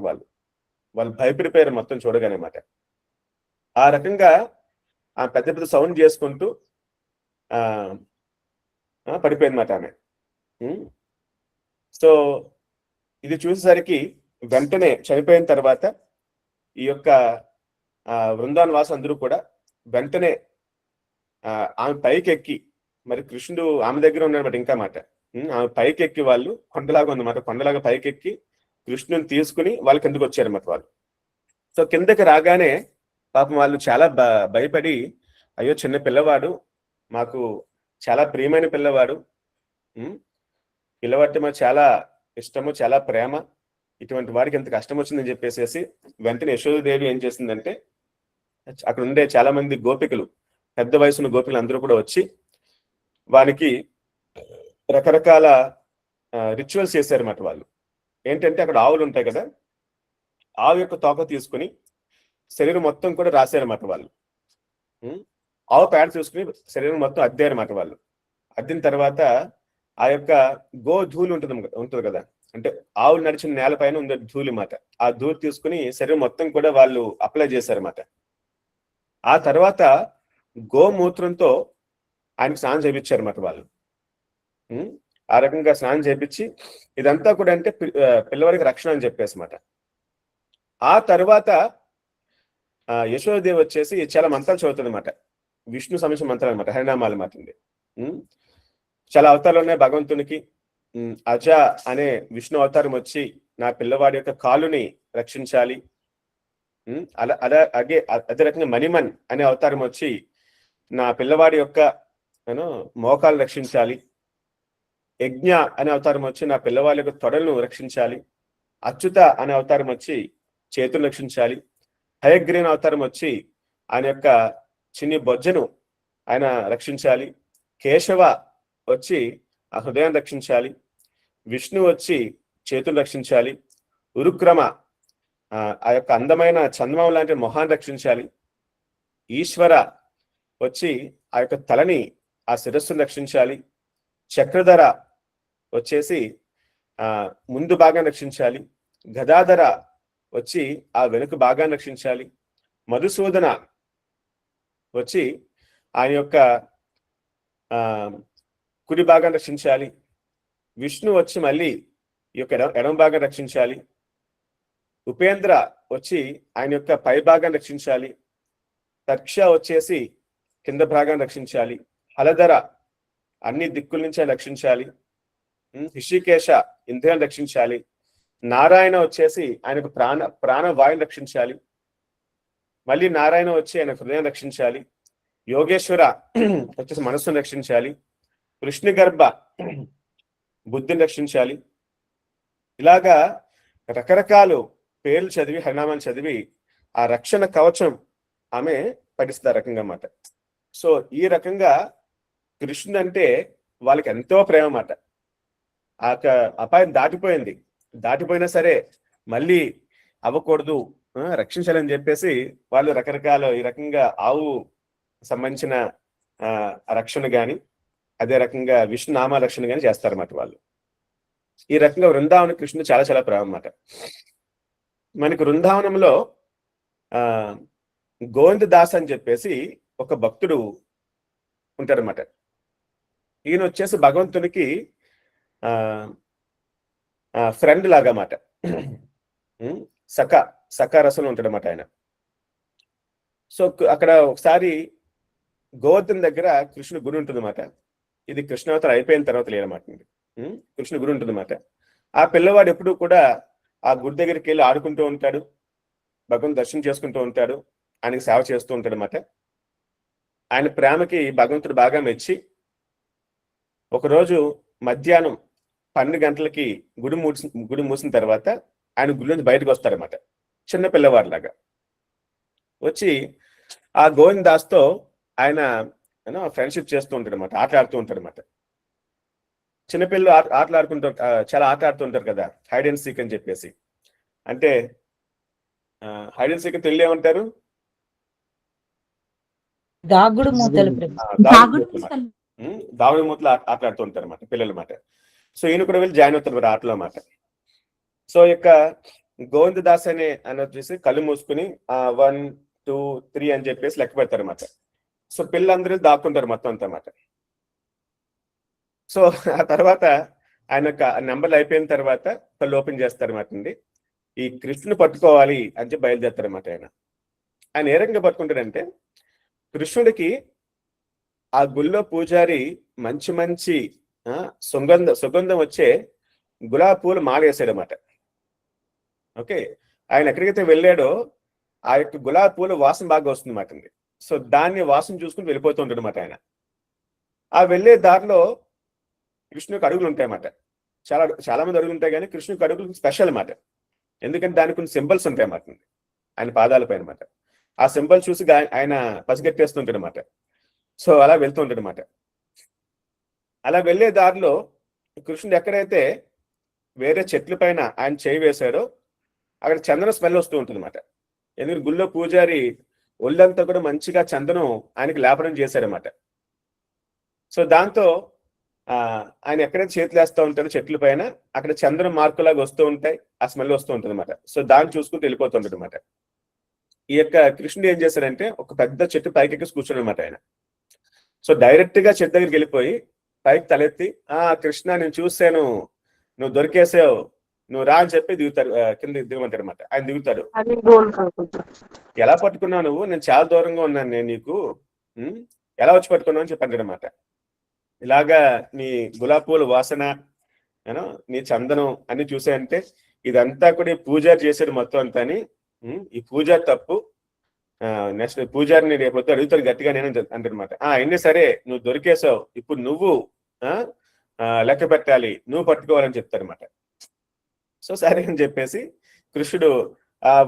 వాళ్ళు భయపడిపోయారు మొత్తం చూడగానే మాట. ఆ రకంగా ఆ పెద్ద పెద్ద సౌండ్ చేసుకుంటూ పడిపోయింది మాట ఆమె. సో ఇది చూసేసరికి వెంటనే చనిపోయిన తర్వాత ఈ యొక్క బృందావన వాసు అందరూ కూడా వెంటనే ఆమె పైకి ఎక్కి, మరి కృష్ణుడు ఆమె దగ్గర ఉన్నాడన్నమాట ఇంకా మాట. ఆమె పైకి ఎక్కి, వాళ్ళు కొండలాగా ఉందన్నమాట, కొండలాగా పైకి ఎక్కి కృష్ణుని తీసుకుని వాళ్ళు కిందకు వచ్చారన్నమాట వాళ్ళు. సో కిందకి రాగానే పాపం వాళ్ళు చాలా భయపడి, అయ్యో చిన్న పిల్లవాడు, మాకు చాలా ప్రియమైన పిల్లవాడు, పిల్లవాడితే మాకు చాలా ఇష్టము, చాలా ప్రేమ, ఇటువంటి వాడికి ఎంత కష్టం వచ్చిందని చెప్పేసి వెంటనే యశోదేవి ఏం చేసిందంటే, అక్కడ ఉండే చాలా మంది గోపికలు, పెద్ద వయసున్న గోపికలు అందరూ కూడా వచ్చి వానికి రకరకాల రిచువల్స్ చేశారన్నమాట. వాళ్ళు ఏంటంటే, అక్కడ ఆవులు ఉంటాయి కదా, ఆవు యొక్క తోక తీసుకుని శరీరం మొత్తం కూడా రాశారన్నమాట వాళ్ళు. ఆవు పేడ తీసుకుని శరీరం మొత్తం అద్దారన్నమాట వాళ్ళు. అద్దిన తర్వాత ఆ యొక్క గో ధూళి ఉంటుంది కదా, అంటే ఆవులు నడిచిన నేలపైన ఉండే ధూళి మాట, ఆ ధూళి తీసుకుని శరీరం మొత్తం కూడా వాళ్ళు అప్లై చేశారన్నమాట. ఆ తర్వాత గోమూత్రంతో ఆయనకు స్నానం చేయించారన్నమాట వాళ్ళు. ఆ రకంగా స్నానం చేయించి, ఇదంతా కూడా అంటే పిల్లవాడికి రక్షణ అని చెప్పేసి మాట. ఆ తర్వాత యశోదేవి వచ్చేసి చాలా మంత్రాలు చదువుతుంది అనమాట, విష్ణు సంబంధించిన మంత్రాలు అనమాట, హరినామాలు మాట. చాలా అవతారాలు ఉన్నాయి భగవంతునికి. అజ అనే విష్ణు అవతారం వచ్చి నా పిల్లవాడి యొక్క కాలుని రక్షించాలి. అదే రకంగా మణిమన్ అనే అవతారం వచ్చి నా పిల్లవాడి యొక్క మోకాలు రక్షించాలి. యజ్ఞ అనే అవతారం వచ్చి నా పిల్లవాడి యొక్క తొడలను రక్షించాలి. అచ్యుత అనే అవతారం వచ్చి చేతులు రక్షించాలి. హయగ్రీన అవతారం వచ్చి ఆయన యొక్క చిన్ని బొజ్జను ఆయన రక్షించాలి. కేశవ వచ్చి ఆ హృదయాన్ని రక్షించాలి. విష్ణు వచ్చి చేతులు రక్షించాలి. ఉరుక్రమ ఆ యొక్క అందమైన చందమం లాంటి మొహాన్ని రక్షించాలి. ఈశ్వర వచ్చి ఆ యొక్క తలని, ఆ శిరస్సును రక్షించాలి. చక్రధర వచ్చేసి ముందు భాగాన్ని రక్షించాలి. గదాధర వచ్చి ఆ వెనుక భాగాన్ని రక్షించాలి. మధుసూదన వచ్చి ఆయన యొక్క కుడి భాగాన్ని రక్షించాలి. విష్ణు వచ్చి మళ్ళీ ఈ యొక్క ఎడమ భాగాన్ని రక్షించాలి. ఉపేంద్ర వచ్చి ఆయన యొక్క పై భాగాన్ని రక్షించాలి. తర్క్ష వచ్చేసి కింద భాగాన్ని రక్షించాలి. హలధర అన్ని దిక్కుల నుంచి ఆయన రక్షించాలి. హృషికేశ ఇంద్రియాలను రక్షించాలి. నారాయణ వచ్చేసి ఆయనకు ప్రాణవాయుని రక్షించాలి. మళ్ళీ నారాయణ వచ్చి ఆయన హృదయం రక్షించాలి. యోగేశ్వర వచ్చేసి మనస్సును రక్షించాలి. కృష్ణ గర్భ బుద్ధిని రక్షించాలి. ఇలాగా రకరకాలు పేర్లు చదివి హరినామాలు చదివి ఆ రక్షణ కవచం ఆమె పఠిస్తుంది ఆ రకంగా అన్నమాట. సో ఈ రకంగా కృష్ణుడు అంటే వాళ్ళకి ఎంతో ప్రేమ అన్నమాట. ఆ అపాయం దాటిపోయినా సరే మళ్ళీ అవ్వకూడదు, రక్షించాలని చెప్పేసి వాళ్ళు రకరకాల ఈ రకంగా ఆవు సంబంధించిన రక్షణ గాని, అదే రకంగా విష్ణు నామ రక్షణ గాని చేస్తారన్నమాట వాళ్ళు. ఈ రకంగా వృందావన కృష్ణుడు చాలా చాలా ప్రేమ అన్నమాట. మనకి వృందావనంలో గోవింద దాస్ అని చెప్పేసి ఒక భక్తుడు ఉంటారన్నమాట. ఈయన వచ్చేసి భగవంతునికి ఫ్రెండ్ లాగా అన్నమాట. సఖా రసంలో ఉంటాడన్నమాట ఆయన. సో అక్కడ ఒకసారి గోవర్ధన్ దగ్గర కృష్ణుడు గుడి ఉంటుందన్నమాట. ఇది కృష్ణావతారం అయిపోయిన తర్వాత లేదన్నమాట. కృష్ణుడు గుడి ఉంటుందన్నమాట. ఆ పిల్లవాడు ఎప్పుడు కూడా ఆ గుడి దగ్గరికి వెళ్ళి ఆడుకుంటూ ఉంటాడు, భగవంతుని దర్శనం చేసుకుంటూ ఉంటాడు, ఆయనకి సేవ చేస్తూ ఉంటాడు అన్నమాట. ఆయన ప్రేమకి భగవంతుడు బాగా మెచ్చి ఒకరోజు మధ్యాహ్నం 12 గంటలకి గుడి మూసిన తర్వాత ఆయన గుడి నుంచి బయటకు వస్తారన్నమాట. చిన్న పిల్లవాడిలాగా వచ్చి ఆ గోవింద్ దాస్తో ఆయన ఫ్రెండ్షిప్ చేస్తూ ఉంటాడు అనమాట, ఆటలాడుతూ ఉంటాడు అనమాట. చిన్నపిల్లలు ఆటలాడుకుంటారు, చాలా ఆటలాడుతుంటారు కదా, హైడ్ అండ్ సీక్ అని చెప్పేసి. అంటే హైడ్ అండ్ సీక్ తెలియ ఏమంటారు? దాగుడు మూతలు. దాగుడు మూతలు ఆటలాడుతూ ఉంటారు అనమాట పిల్లలు అన్నమాట. సో ఈయన కూడా వెళ్ళి జాయిన్ అవుతారు ఆటలో అన్నమాట. సో యొక్క గోవింద దాస్ అని వచ్చేసి కళ్ళు మూసుకుని 1, 2, 3 అని చెప్పేసి లెక్క పెడతారు అన్నమాట. సో పిల్లలందరూ దాక్కుంటారు మొత్తం అంతా అన్నమాట. సో ఆ తర్వాత ఆయన యొక్క నెంబర్లు అయిపోయిన తర్వాత కళ్ళు ఓపెన్ చేస్తారు అన్నమాట అండి. ఈ కృష్ణుని పట్టుకోవాలి అని చెప్పి బయలుదేరుతారు అన్నమాట. ఆయన ఏ రకంగా పట్టుకుంటాడంటే, కృష్ణుడికి ఆ గుళ్ళో పూజారి మంచి సుగంధం వచ్చే గులాబీ పూలు మాల వేసాడనమాట. ఓకే, ఆయన ఎక్కడికైతే వెళ్ళాడో ఆ యొక్క గులాబీ పూలు వాసన బాగా వస్తుంది అన్నమాట అండి. సో దాన్ని వాసన చూసుకుని వెళ్ళిపోతూ ఉంటాడు అనమాట ఆయన. ఆ వెళ్ళే దారిలో కృష్ణుడికి అడుగులు ఉంటాయన్నమాట. చాలా మంది అడుగులు ఉంటాయి, కానీ కృష్ణుడికి అడుగులు స్పెషల్ అన్నమాట. ఎందుకంటే దానికి కొన్ని సింబల్స్ ఉంటాయి అన్నమాట ఆయన పాదాలపై అనమాట. ఆ సింబల్ చూసి ఆయన పసిగట్టేస్తుంటాడు అనమాట. సో అలా వెళ్తూ ఉంటాడు అనమాట. అలా వెళ్ళే దారిలో కృష్ణుడు ఎక్కడైతే వేరే చెట్ల పైన ఆయన చేయి వేశాడో అక్కడ చందన స్మెల్ వస్తూ ఉంటుంది అనమాట. ఎందుకంటే గుళ్ళో పూజారి ఒళ్ళంతా కూడా మంచిగా చందనం ఆయనకి లేపనం చేశాడనమాట. సో దాంతో ఆయన ఎక్కడైతే చేతులు వేస్తూ ఉంటాడో చెట్ల పైన అక్కడ చందనం మార్కులాగా వస్తూ ఉంటాయి, ఆ స్మెల్ వస్తూ ఉంటుంది అనమాట. సో దాన్ని చూసుకుంటూ వెళ్ళిపోతుంటాడు అనమాట. ఈ యొక్క కృష్ణుడు ఏం చేశాడంటే ఒక పెద్ద చెట్టు పైకి ఎక్కి కూర్చోడు అనమాట ఆయన. సో డైరెక్ట్ గా చెట్టు దగ్గరికి వెళ్ళిపోయి పైకి తలెత్తి, కృష్ణ నేను చూశాను, నువ్వు దొరికేసావు, నువ్వు రా అని చెప్పి దిగుతాడు, కింద దిగమంటాడు అనమాట. ఆయన దిగుతాడు. ఎలా పట్టుకున్నావు నువ్వు? నేను చాలా దూరంగా ఉన్నాను, నేను నీకు ఎలా వచ్చి పట్టుకున్నావు అని చెప్పి అంటాడు అనమాట. ఇలాగా నీ గులాబీ పూల వాసన, నీ చందనం అన్ని చూసాయంటే ఇదంతా కూడా పూజారి చేశాడు మొత్తం అంతా అని. ఈ పూజారి తప్పు, నెక్స్ట్ పూజారిని రేపు అడుగుతాడు గట్టిగా నేను అంటారనమాట. అయినా సరే నువ్వు దొరికేసావు, ఇప్పుడు నువ్వు లెక్క పెట్టాలి, నువ్వు పట్టుకోవాలని చెప్తారనమాట. సో సరే అని చెప్పేసి కృష్ణుడు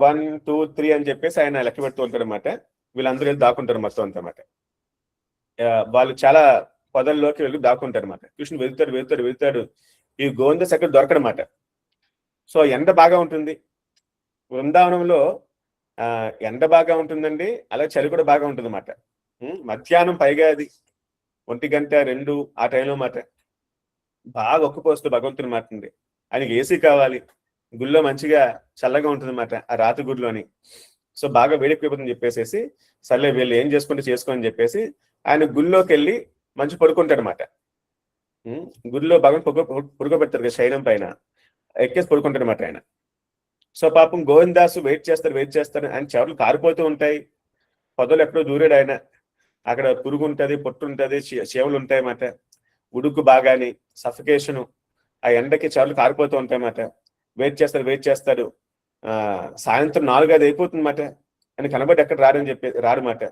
1, 2, 3 అని చెప్పేసి ఆయన లెక్క పెడుతూ ఉంటాడు అనమాట. వీళ్ళందరూ వెళ్ళి దాక్కుంటారు మొత్తం అంత అనమాట. వాళ్ళు చాలా పొదల్లోకి వెళ్ళి దాక్కుంటారు అనమాట. కృష్ణుడు వెళ్తాడు. ఈ గోవిందస్ ఎక్కడ దొరకడమాట. సో ఎండ బాగా ఉంటుంది బృందావనంలో, ఎండ బాగా ఉంటుందండి, అలాగే చలి కూడా బాగా ఉంటుంది అన్నమాట. మధ్యాహ్నం పైగా అది 1 గంట 2 ఆ టైంలో మాట బాగా ఒక్కపోస్తూ భగవంతుని మాట్లాడి. ఆయనకి ఏసీ కావాలి, గుళ్ళో మంచిగా చల్లగా ఉంటుంది అన్నమాట ఆ రాత్రి గుడిలోని. సో బాగా వేడెక్కిపోతుందని చెప్పేసి సర్లే వీళ్ళు ఏం చేసుకుంటే చేసుకోని చెప్పేసి ఆయన గుళ్ళోకి వెళ్ళి మంచి పడుకుంటాడు అనమాట. గుడిలో భగవంతు పడుకోబెడతారు కదా శయనం పైన, ఎక్కేసి పడుకుంటాడు అనమాట ఆయన. సో పాపం గోవిందాసు వెయిట్ చేస్తారు. ఆయన చెవులు కారిపోతూ ఉంటాయి, పొదలు ఎక్కడో దూరాడు ఆయన. అక్కడ పురుగు ఉంటుంది, పొట్టు ఉంటుంది, చెవులు ఉంటాయి అన్నమాట. ఉడుకు బాగాని సఫికేషను, ఆ ఎండకి చెవులు కారిపోతూ ఉంటాయి అన్నమాట. వెయిట్ చేస్తాడు. సాయంత్రం 4-5 అయిపోతుంది అన్నమాట. ఆయన కనబడి ఎక్కడ రాడని చెప్పి రాడమాట.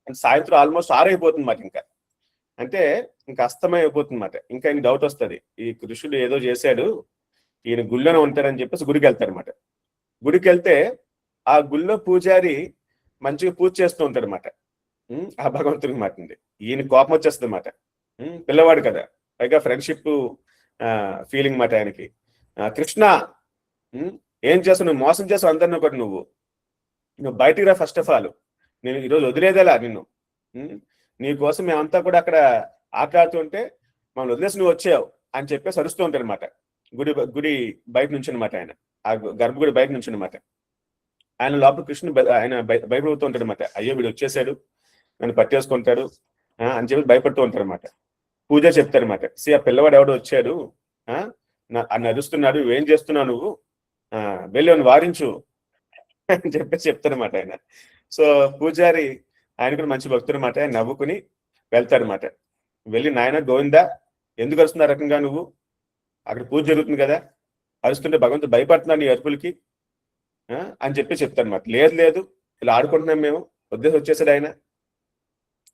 సాయంత్రం ఆల్మోస్ట్ 6 అయిపోతుంది అన్నమాట. ఇంకా అంటే ఇంకా అస్తమయం అయిపోతుంది అన్నమాట. ఇంకా ఆయన డౌట్ వస్తుంది, ఈ కృష్ణుడు ఏదో చేశాడు, ఈయన గుళ్ళోనే ఉంటాడని చెప్పేసి గుడికి వెళ్తారనమాట. గుడికి వెళ్తే ఆ గుళ్ళో పూజారి మంచిగా పూజ చేస్తూ ఉంటాడు అనమాట. ఆ భగవంతుడికి మాట ఉంది. ఈయన కోపం వచ్చేస్తుంది అనమాట. పిల్లవాడు కదా, పైగా ఫ్రెండ్షిప్ ఫీలింగ్ మాట ఆయనకి. కృష్ణ ఏం చేస్తావు, నువ్వు మోసం చేస్తావు అందరిని ఒకటి, నువ్వు బయటికి రా, ఫస్ట్ ఆఫ్ ఆల్ నేను ఈరోజు వదిలేదేలా నిన్ను, నీ కోసం మేమంతా కూడా అక్కడ ఆటలాడుతుంటే మనం వదిలేసి నువ్వు వచ్చావు అని చెప్పేసి అరుస్తూ ఉంటాడు అనమాట. గుడి బయట నుంచి అనమాట, ఆయన ఆ గర్భగుడి బయట నుంచి అనమాట. ఆయన లోపల కృష్ణుడు ఆయన భయపడుతూ ఉంటాడు అనమాట. అయ్యో వీడు వచ్చేసాడు, నన్ను పట్టేసుకుంటాడు అని చెప్పి భయపడుతూ ఉంటాడు అనమాట. పూజ చెప్తారనమాట, ఆ పిల్లవాడు ఎవడో వచ్చాడు, నన్ను అరుస్తున్నాడు, ఏం చేస్తున్నావు నువ్వు, వెళ్ళి అని వారించు అని చెప్పేసి చెప్తారనమాట ఆయన. సో పూజారి ఆయన కూడా మంచి భక్తుడు అనమాట. ఆయన నవ్వుకుని వెళ్తాడనమాట. వెళ్ళి, నాయన గోవిందా, ఎందుకు అరుస్తున్నా రకంగా నువ్వు, అక్కడ పూజ జరుగుతుంది కదా, అరుస్తుంటే భగవంతుడు భయపడుతున్నాడు నీ అరుపులకి అని చెప్పి చెప్తారనమాట. లేదు ఇలా ఆడుకుంటున్నాం మేము, ఉద్దేశం వచ్చేసాడు ఆయన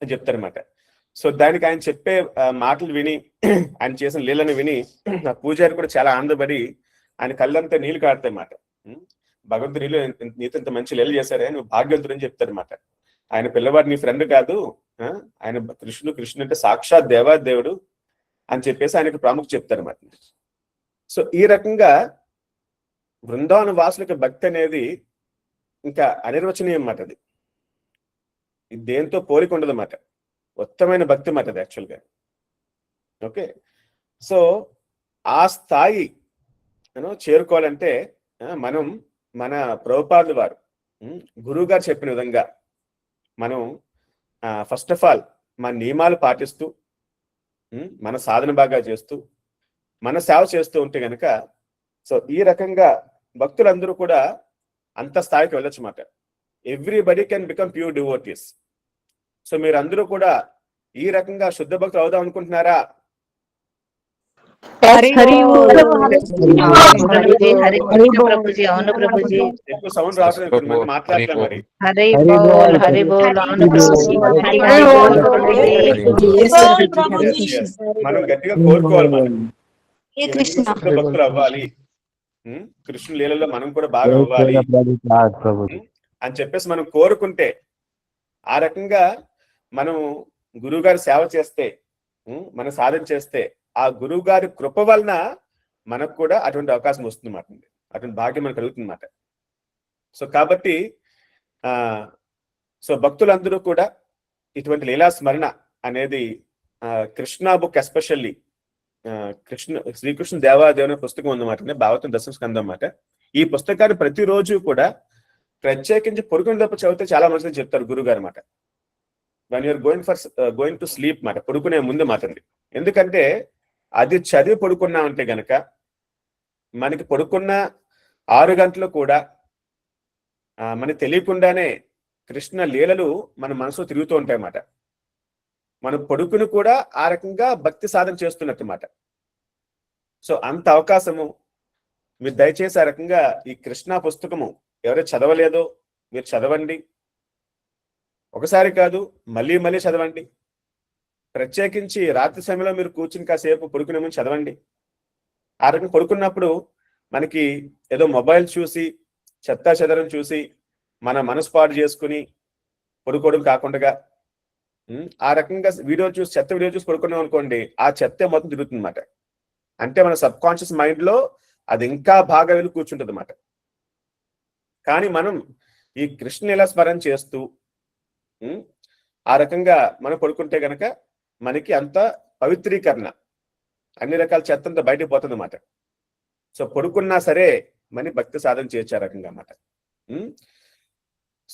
అని చెప్తారనమాట. సో దానికి ఆయన చెప్పే మాటలు విని, ఆయన చేసిన లీలను విని ఆ పూజారి కూడా చాలా ఆనందపడి ఆయన కళ్ళంతా నీళ్ళు కాడతాయి అన్నమాట. భగవంతుడు నీతో ఇంత మంచి లీల చేశారే, నువ్వు భాగ్యవంతుడు అని చెప్తారనమాట. ఆయన పిల్లవాడు నీ ఫ్రెండ్ కాదు, ఆయన కృష్ణుడు అంటే సాక్షాత్ దేవాదేవుడు అని చెప్పేసి ఆయనకు ప్రాముఖ్యత చెప్తారన్నమాట. సో ఈ రకంగా బృందావన వాసులకు భక్తి అనేది ఇంకా అనిర్వచనీయం అన్నమాట. అది దేంతో పోలిక ఉండదు అన్నమాట. ఉత్తమైన భక్తి మాట అది యాక్చువల్గా. ఓకే, సో ఆ స్థాయి చేరుకోవాలంటే మనం మన ప్రభుపాదుల వారు గురువు గారు చెప్పిన విధంగా మనం ఫస్ట్ ఆఫ్ ఆల్ మన నియమాలు పాటిస్తూ మన సాధన బాగా చేస్తూ మన సేవ చేస్తూ ఉంటే గనక, సో ఈ రకంగా భక్తులందరూ కూడా అంత స్థాయికి వెళ్ళొచ్చు మాట. Everybody can become pure devotees. So మీరందరూ కూడా ఈ రకంగా శుద్ధ భక్తులు అవుదాం అనుకుంటున్నారా? ఎక్కువ సౌండ్ రావట్లేదు, మాట్లాడతాం మరి. మనం గట్టిగా కోరుకోవాలి, మనం శుద్ధ భక్తులు అవ్వాలి, కృష్ణుని లీలలో మనం కూడా బాగా అవ్వాలి అని చెప్పేసి మనం కోరుకుంటే, ఆ రకంగా మనం గురువు గారి సేవ చేస్తే, మనం సాధన చేస్తే, ఆ గురువు గారి కృప వలన మనకు కూడా అటువంటి అవకాశం వస్తుంది అన్నమాట, అటువంటి భాగ్యం మనకు కలుగుతుంది అన్నమాట. సో కాబట్టి సో భక్తులందరూ కూడా ఇటువంటి లీలా స్మరణ అనేది కృష్ణ బుక్ ఎస్పెషల్లీ శ్రీకృష్ణ దేవాదేవుని పుస్తకం ఉందన్నమాట, భాగవతం దశమ స్కందం అన్నమాట. ఈ పుస్తకాన్ని ప్రతిరోజు కూడా ప్రత్యేకించి పడుకుని తప్ప చదివితే చాలా మంచిది చెప్తారు గురువు గారు అన్నమాట. when you're going to sleep మాట, పడుకునే ముందు మాటండి. ఎందుకంటే అది చదివి పడుకున్నామంటే గనక మనకి పడుకున్న 6 గంటలు కూడా మనకి తెలియకుండానే కృష్ణ లీలలు మన మనసులో తిరుగుతూ ఉంటాయి అన్నమాట. మనం పడుకుని కూడా ఆ రకంగా భక్తి సాధన చేస్తున్నట్టు మాట. సో అంత అవకాశము మీరు దయచేసి ఆ రకంగా ఈ కృష్ణ పుస్తకము ఎవరైతే చదవలేదో మీరు చదవండి. ఒకసారి కాదు, మళ్ళీ మళ్ళీ చదవండి. ప్రత్యేకించి రాత్రి సమయంలో మీరు కూర్చుని కాసేపు పడుకునే ముందు చదవండి. ఆ రకంగా పడుకున్నప్పుడు మనకి ఏదో మొబైల్ చూసి చెత్తా చెదరం చూసి మన మనసు పాడు చేసుకుని పడుకోవడం కాకుండా ఆ రకంగా చెత్త వీడియో చూసి పడుకున్నాం అనుకోండి, ఆ చెత్త మొత్తం తిరుగుతుంది అన్నమాట. అంటే మన సబ్ కాన్షియస్ మైండ్ లో అది ఇంకా బాగా వెళ్ళి కూర్చుంటుంది అన్నమాట. కానీ మనం ఈ కృష్ణ లీలా స్మరణ చేస్తూ ఆ రకంగా మనం పడుకుంటే గనక మనకి అంత పవిత్రీకరణ, అన్ని రకాల చెత్త అంతా బయటకు పోతుంది అన్నమాట. సో పడుకున్నా సరే మన భక్తి సాధన చేయొచ్చు ఆ రకంగా అన్నమాట.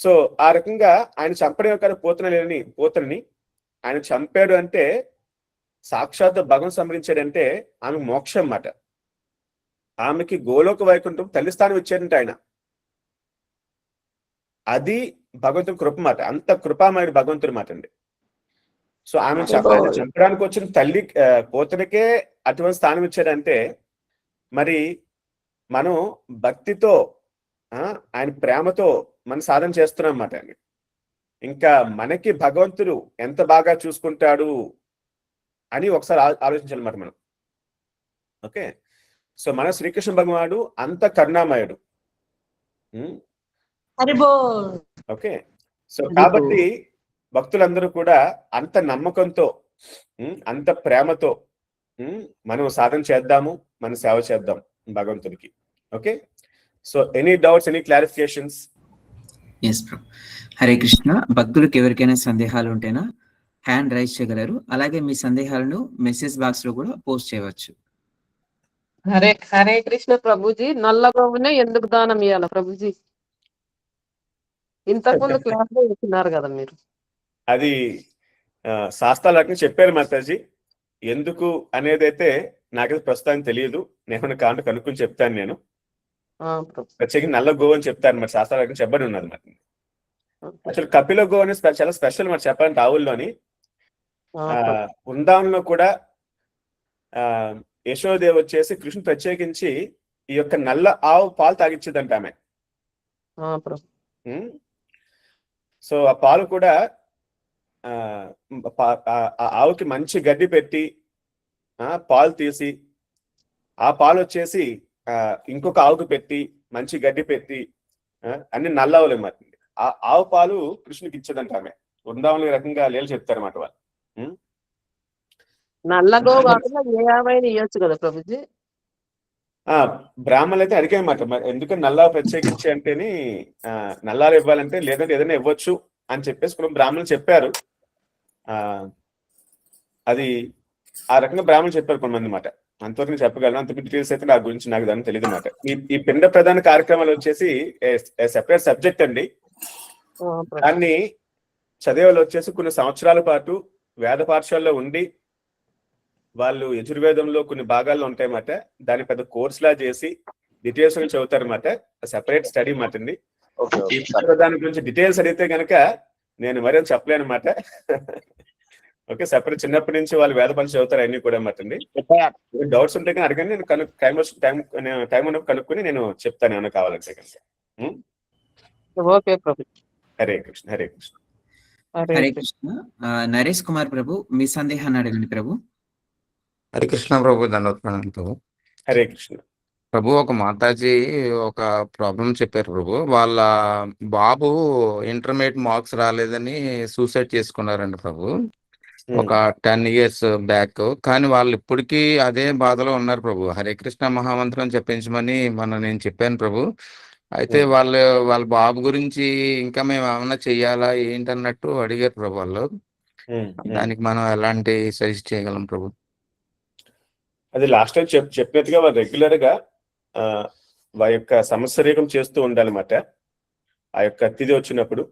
సో ఆ రకంగా ఆయన చంపడం యొక్క పోతనని ఆయన చంపాడు అంటే సాక్షాత్ భగవంతుడు సంహరించాడంటే ఆమె మోక్షం అన్నమాట. ఆమెకి గోలోక వైకుంఠం తల్లి స్థానం ఇచ్చాడంటే ఆయన. అది భగవంతుని కృప మాట, అంత కృపామయుడు భగవంతుడి మాట అండి. సో ఆమె చంపడానికి వచ్చిన తల్లి పోతనకే అటువంటి స్థానం ఇచ్చాడంటే మరి మనం భక్తితో ఆయన ప్రేమతో మనం సాధన చేస్తున్నాం అన్నమాట. ఇంకా మనకి భగవంతుడు ఎంత బాగా చూసుకుంటాడు అని ఒకసారి ఆలోచించాలన్నమాట మనం. ఓకే, సో మన శ్రీకృష్ణ భగవానుడు అంత కరుణామయుడు. ఓకే, సో కాబట్టి భక్తులందరూ కూడా అంత నమ్మకంతో అంత ప్రేమతో మనం సాధన చేద్దాము, మనం సేవ చేద్దాం భగవంతుడికి. Okay, so any doubts, any clarifications? Yes bro. Hare Krishna. భక్తులకు ఎవరికైనా సందేహాలు ఉంటేనా హ్యాండ్ రైజ్ చేయగలరు. అలాగే మీ సందేహాలను మెసేజ్ బాక్స్ లో కూడా పోస్ట్ చేయవచ్చు. హరే కృష్ణ ప్రభుజీ. నల్ల గోవునే ఎందుకు దానం ఇవ్వాలి ప్రభుజీ? ఇంతకుముందు క్లాస్ లో ఇచ్చినారు కదా మీరు. అది శాస్త్రాలు చెప్పారు మాతాజీ. ఎందుకు అనేది అయితే నాకైతే ప్రస్తుతానికి తెలియదు. నేను కాంట కనుక్కొని చెప్తాను. నేను ప్రత్యేకంగా నల్ల గోవు అని చెప్తాను మరి, శాస్త్రాలు చెప్పని ఉన్నది మరి. అసలు కపిల గోవు అనేది చాలా స్పెషల్ మరి చెప్పాలంటే ఆవుల్లోని. బృందావనంలో కూడా యశోదేవి వచ్చేసి కృష్ణుడు ప్రత్యేకించి ఈ యొక్క నల్ల ఆవు పాలు తాగిచ్చేదంట ఆమె. సో ఆ పాలు కూడా ఆవుకి మంచి గడ్డి పెట్టి పాలు తీసి, ఆ పాలు వచ్చేసి ఇంకొక ఆవుకి పెట్టి మంచి గడ్డి పెట్టి అన్ని నల్ల ఆవులు మరి. ఆ ఆవు పాలు కృష్ణుడికి ఇచ్చేదంట ఆమె. బృందావనం ఈ రకంగా లేలు చెప్తారు అన్నమాట వాళ్ళు. నల్లగో కాకుండా ఏ ఆవైనా ఇవ్వచ్చు కదా ప్రభుజీ? బ్రాహ్మణులు అయితే అడిగాయన్నమాట, ఎందుకంటే నల్లా ప్రత్యేకించి అంటేని నల్లాలు ఇవ్వాలంటే లేదంటే ఏదైనా ఇవ్వచ్చు అని చెప్పేసి కొన్ని బ్రాహ్మణులు చెప్పారు. అది ఆ రకంగా బ్రాహ్మణులు చెప్పారు కొంతమంది మాట. అంతవరకు నేను చెప్పగలను. అంత డీటెయిల్స్ అయితే నా గురించి నాకు దాన్ని తెలియదు అన్నమాట. ఈ పిండ ప్రధాన కార్యక్రమాలు వచ్చేసి సెపరేట్ సబ్జెక్ట్ అండి. దాన్ని చదివేవాళ్ళు వచ్చేసి కొన్ని సంవత్సరాల పాటు వేద పాఠశాలలో ఉండి వాళ్ళు యజుర్వేదంలో కొన్ని భాగాల్లో ఉంటాయన్నమాట. దాన్ని పెద్ద కోర్స్ లా చేసి డీటెయిల్స్ గురించి చదువుతారు అన్నమాట. సెపరేట్ స్టడీ మాట అండి. దాని గురించి డీటెయిల్స్ అడిగితే కనుక నేను మరీ చెప్పలేను అనమాట. ఓకే, సెపరేట్ చిన్నప్పటి నుంచి వాళ్ళు వేద పనులు చదువుతారు అన్ని కూడా అన్నమాట అండి. డౌట్స్ ఉంటే కానీ అడగండి, నేను టైం ఉన్నప్పుడు కనుక్కొని నేను చెప్తాను ఏమైనా కావాలంటే కనుక. ఓకే ప్రభు. హరే కృష్ణ. హరే కృష్ణ. హరే కృష్ణ. నరేష్ కుమార్ ప్రభు, మీ సందేహాన్ని అడగండి ప్రభు. హరే కృష్ణ ప్రభు. ధన్యవాదాలు ప్రభు. హరే కృష్ణ ప్రభు. ఒక మాతాజీ ఒక ప్రాబ్లం చెప్పారు ప్రభు. వాళ్ళ బాబు ఇంటర్మీడియట్ మార్క్స్ రాలేదని సూసైడ్ చేసుకున్నారండి ప్రభు, ఒక 10 years బ్యాక్. కానీ వాళ్ళు ఇప్పటికీ అదే బాధలో ఉన్నారు ప్రభు. హరే కృష్ణ మహామంత్రం చెప్పించమని నేను చెప్పాను ప్రభు. అయితే వాళ్ళ బాబు గురించి ఇంకా మేము ఏమన్నా చెయ్యాలా ఏంటన్నట్టు అడిగారు ప్రభు వాళ్ళు. దానికి మనం ఎలాంటి సజెస్ట్ చేయగలం ప్రభు? అది లాస్ట్ టైం చెప్పినట్టుగా వాళ్ళు రెగ్యులర్ గా వారి యొక్క సంవత్సరీకం చేస్తూ ఉండాలన్నమాట. ఆ యొక్క తిథి వచ్చినప్పుడు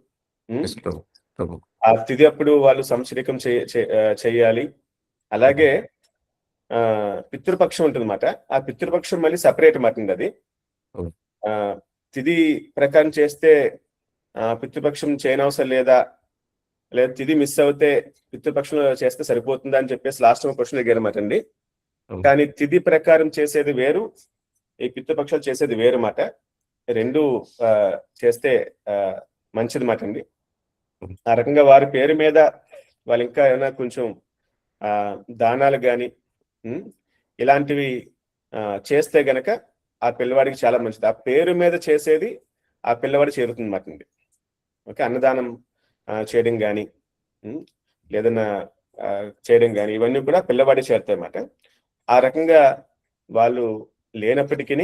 ఆ తిథి అప్పుడు వాళ్ళు సంవత్సరీకం చేయాలి. అలాగే పితృపక్షం ఉంటుంది అన్నమాట. ఆ పితృపక్షం మళ్ళీ సపరేట్ మాట్లాడింది. అది తిథి ప్రకారం చేస్తే పితృపక్షం చేయనవసరం లేదా తిథి మిస్ అవుతే పితృపక్షం చేస్తే సరిపోతుందా అని చెప్పేసి లాస్ట్ టైం క్వశ్చన్ అడిగారు అన్నమాట అండి. కానీ తిథి ప్రకారం చేసేది వేరు, ఈ పితృపక్షాలు చేసేది వేరు మాట. రెండు చేస్తే మంచిది మాట అండి. ఆ రకంగా వారి పేరు మీద వాళ్ళు ఇంకా ఏమైనా కొంచెం దానాలు కానీ ఇలాంటివి చేస్తే గనక ఆ పిల్లవాడికి చాలా మంచిది. ఆ పేరు మీద చేసేది ఆ పిల్లవాడి చేరుతుంది మాట అండి. ఓకే, అన్నదానం చేయడం కానీ లేదన్నా చేయడం కానీ ఇవన్నీ కూడా పిల్లవాడి చేరుతాయి అన్నమాట. ఆ రకంగా వాళ్ళు లేనప్పటికీ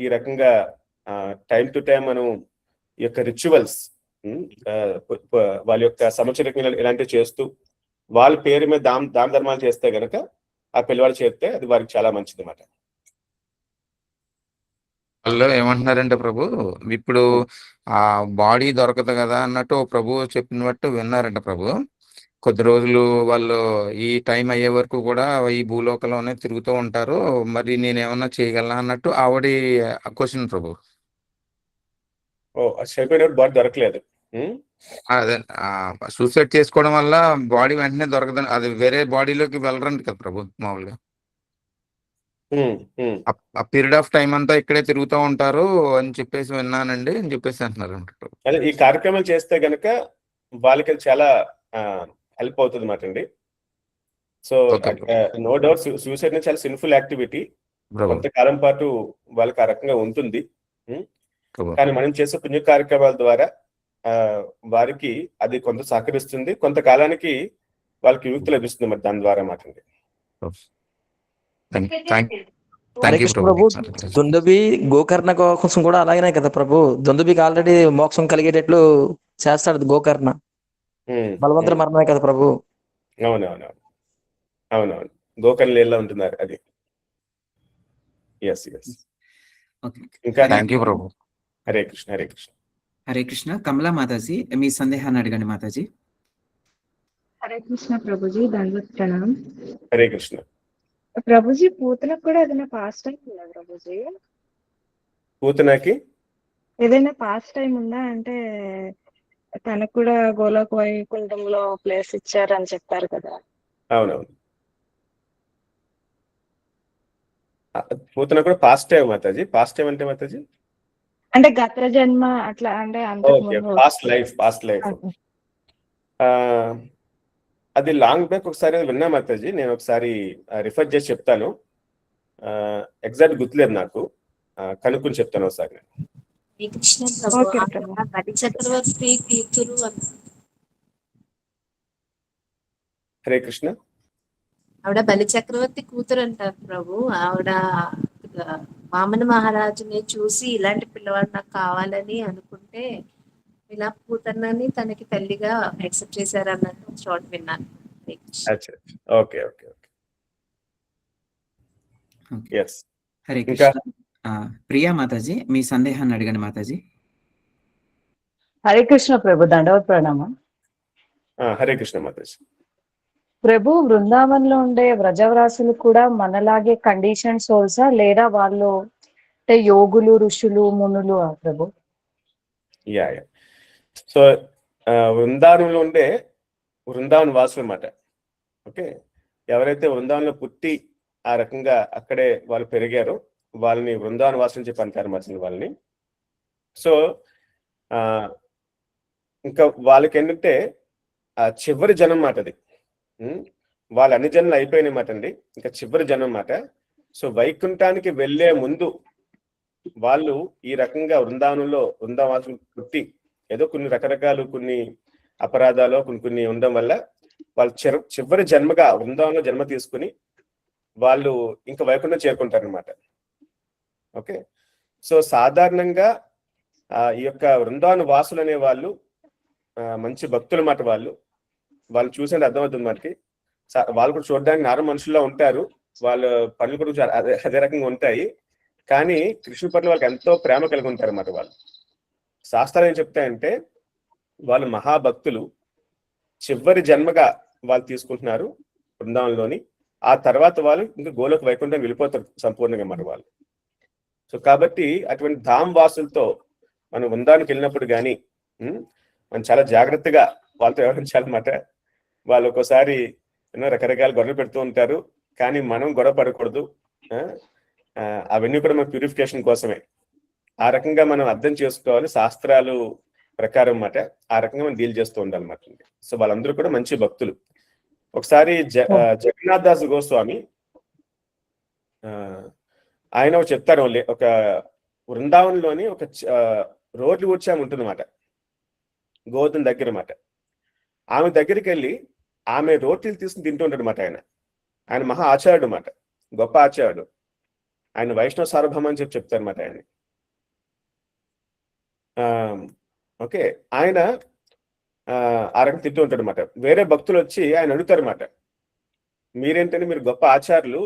ఈ రకంగా టైం టు టైం మనం ఈ యొక్క రిచువల్స్ వాళ్ళ యొక్క సంవత్సరం ఇలాంటివి చేస్తూ వాళ్ళ పేరు మీద దాన ధర్మాలు చేస్తే గనక ఆ పిల్లవాడు చేస్తే అది వారికి చాలా మంచిది అన్నమాట. వాళ్ళు ఏమంటున్నారంటే ప్రభు, ఇప్పుడు ఆ బాడీ దొరకదు కదా అన్నట్టు ప్రభు చెప్పినట్టు విన్నారంట ప్రభు. కొద్ది రోజులు వాళ్ళు ఈ టైం అయ్యే వరకు కూడా ఈ భూలోకంలోనే తిరుగుతూ ఉంటారు, మరి నేనేమన్నా చేయగలనా అన్నట్టు ఆవిడ క్వశ్చన్ ప్రభు. బాడీ దొరకలేదు. అదే సూసైడ్ చేసుకోవడం వల్ల బాడీ వెంటనే దొరకదు, అది వేరే బాడీలోకి వెళ్ళరండి కదా ప్రభు మామూలుగా. ఆ పీరియడ్ ఆఫ్ టైం అంతా ఇక్కడే తిరుగుతూ ఉంటారు అని చెప్పేసి విన్నానండి అని చెప్పేసి అంటున్నారు. అదే ఈ కార్యక్రమాలు చేస్తే గనక వాళ్ళకి చాలా హెల్ప్ అవుతుంది మాట అండి. So okay no doubt suicide అనేది చాలా సిన్ఫుల్ యాక్టివిటీ. ప్రభు. కొంతకాలం పాటు వాళ్ళకి ఆ రకంగా ఉంటుంది. ప్రభు. కానీ మనం చేసే పుణ్య కార్యక్రమాల ద్వారా వారికి అది కొంత సహకరిస్తుంది, కొంతకాలానికి వాళ్ళకి విముక్తి లభిస్తుంది మరి దాని ద్వారా మాత్రమే. థ్యాంక్ యూ ప్రభు. దుందుబి గోకర్ణ కోసం కూడా అలాగనే కదా ప్రభు, దుందుబికి ఆల్రెడీ మోక్షం కలిగేటట్లు చేస్తాడు గోకర్ణ, బలవంతుల మరణమే కదా ప్రభు. అవునవును గోకర్ణ ఉంటున్నారు అది. ఎస్ ఇంకా థ్యాంక్ యూ ప్రభు. హరే కృష్ణ హరే కృష్ణ. హరే కృష్ణ. కమలా మాతాజీ మీ సందేహాన్ని అడగండి మాతాజీ. హరే కృష్ణ ప్రభుజీ, దండవత్ ప్రణామం. హరే కృష్ణ. ప్రభుజీ, పూతనకు కూడా ఏదైనా పాస్ట్ టైం ఉందా ప్రభుజీ? పూతనకి ఏదైనా పాస్ట్ టైం ఉందా అంటే తనకు కూడా గోలోక వైకుంఠంలో ప్లేస్ ఇచ్చారని చెప్పారు కదా. అవునవును, పూతన కూడా past time Mataji. Past time అంటే మాతాజీ అంటే గత జన్మ అట్లా అంటే పాస్ట్ లైఫ్. అది లాంగ్ బ్యాక్ ఒకసారి విన్నా మాతాజీ, నేను ఒకసారి రిఫర్ చేసి చెప్తాను. ఎగ్జాక్ట్ గుర్తులేదు నాకు, కనుక్కొని చెప్తాను ఒకసారి. చక్రవర్తి కూతురు. హరే కృష్ణ. ఆవిడ బలి చక్రవర్తి కూతురు అంటారు ప్రభు. ఆవిడ వామన మహారాజుని చూసి ఇలాంటి పిల్లవాడు నాకు కావాలని అనుకుంటే ఇలా పూతన్నని తనకి తల్లిగా యాక్సెప్ట్ చేశారు అన్నట్టు చోట విన్నాను. ఓకే. హరే కృష్ణ. ప్రియా మాతాజీ మీ సందేహాన్ని అడగండి మాతాజీ. హరే కృష్ణ ప్రభు, దండవత్ ప్రణామం. హరే కృష్ణ మాతాజీ. ప్రభు, బృందావనంలో ఉండే వ్రజవరాసులు కూడా మనలాగే కండిషన్ సోల్సా లేదా వాళ్ళు అంటే యోగులు, ఋషులు, మునులు ప్రభు? సో వృందావనంలో ఉండే వృందావన వాసులు అన్నమాట. ఓకే, ఎవరైతే వృందావనంలో పుట్టి ఆ రకంగా అక్కడే వాళ్ళు పెరిగారో వాళ్ళని వృందావన వాసులు చెప్పి అంటారు మరి వాళ్ళని. సో ఇంకా వాళ్ళకి ఏంటంటే ఆ చివరి జనం మాట అది. వాళ్ళ అన్ని జన్మలు అయిపోయినాయి మాట అండి, ఇంకా చివరి జనం మాట. సో వైకుంఠానికి వెళ్లే ముందు వాళ్ళు ఈ రకంగా వృందావాసులు పుట్టి ఏదో కొన్ని రకరకాలు కొన్ని అపరాధాలు కొన్ని ఉండడం వల్ల వాళ్ళు చివరి జన్మగా వృందావనంలో జన్మ తీసుకుని వాళ్ళు ఇంకా వైకుంఠం చేరుకుంటారు అనమాట. ఓకే, సో సాధారణంగా ఈ యొక్క వృందావన వాసులు అనే వాళ్ళు మంచి భక్తుల మాట. వాళ్ళు చూసేది అర్థమవుతుంది మనకి. వాళ్ళు కూడా చూడడానికి నార మనుషుల్లో ఉంటారు, వాళ్ళ పనులు కూడా అదే రకంగా ఉంటాయి. కానీ కృష్ణుడి పట్ల వాళ్ళకి ఎంతో ప్రేమ కలిగి ఉంటారు అన్నమాట. వాళ్ళు శాస్త్రాలు ఏం చెప్తాయంటే వాళ్ళు మహాభక్తులు, చివరి జన్మగా వాళ్ళు తీసుకుంటున్నారు బృందావనంలోని. ఆ తర్వాత వాళ్ళు ఇంకా గోలోక వైకుంఠం వెళ్ళిపోతారు సంపూర్ణంగా మరి వాళ్ళు. సో కాబట్టి అటువంటి ధామ్ వాసులతో మనం బృందావనానికి వెళ్ళినప్పుడు కానీ మనం చాలా జాగ్రత్తగా వాళ్ళతో వ్యవహరించాలన్నమాట. వాళ్ళు ఒక్కోసారి ఎన్నో రకరకాల గొడవ పెడుతూ ఉంటారు, కానీ మనం గొడవ పడకూడదు. అవన్నీ కూడా మన ప్యూరిఫికేషన్ కోసమే. ఆ రకంగా మనం అర్థం చేసుకోవాలి శాస్త్రాలు ప్రకారం అన్నమాట. ఆ రకంగా మనం డీల్ చేస్తూ ఉండాలన్నమాట. సో వాళ్ళందరూ కూడా మంచి భక్తులు. ఒకసారి జగన్నాథ్ దాస్ గోస్వామి ఆయన చెప్తారు, ఒక వృందావనంలోని ఒక రోడ్లు ఊడ్చాము ఉంటుందన్నమాట, గోధుమ దగ్గర అన్నమాట. ఆమె దగ్గరికి వెళ్ళి ఆమె రోటీలు తీసుకుని తింటూ ఉంటాడు అనమాట. ఆయన మహా ఆచార్యుడు అన్నమాట, గొప్ప ఆచార్యుడు. ఆయన వైష్ణవ సార్వభౌమ అని చెప్తారు అనమాట ఆయన. ఓకే, ఆయన ఆ రకం తింటూ ఉంటాడు అనమాట. వేరే భక్తులు వచ్చి ఆయన అడుగుతారు అనమాట, మీరేంటంటే మీరు గొప్ప ఆచార్యులు,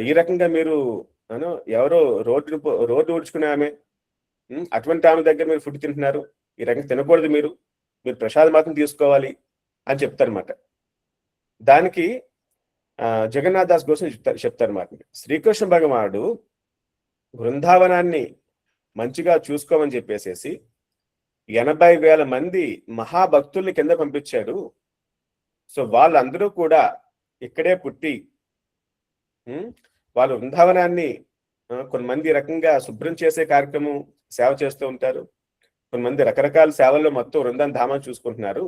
ఈ రకంగా మీరు ఎవరో రోడ్డు ఊడ్చుకునే ఆమె, అటువంటి ఆమె దగ్గర మీరు ఫుడ్ తింటున్నారు, ఈ రకంగా తినకూడదు, మీరు ప్రసాదం మాత్రం తీసుకోవాలి అని చెప్తారన్నమాట. దానికి జగన్నాథ్ దాస్ కోసం చెప్తారన్నమాట, శ్రీకృష్ణ భగవానుడు బృందావనాన్ని మంచిగా చూసుకోమని చెప్పేసేసి 80,000 మంది మహాభక్తుల్ని కింద పంపించాడు. సో వాళ్ళందరూ కూడా ఇక్కడే పుట్టి వాళ్ళు బృందావనాన్ని కొంతమంది రకంగా శుభ్రం చేసే కార్యక్రమం సేవ చేస్తూ ఉంటారు, కొంతమంది రకరకాల సేవల్లో మొత్తం వృందావన ధామాన్ని చూసుకుంటున్నారు.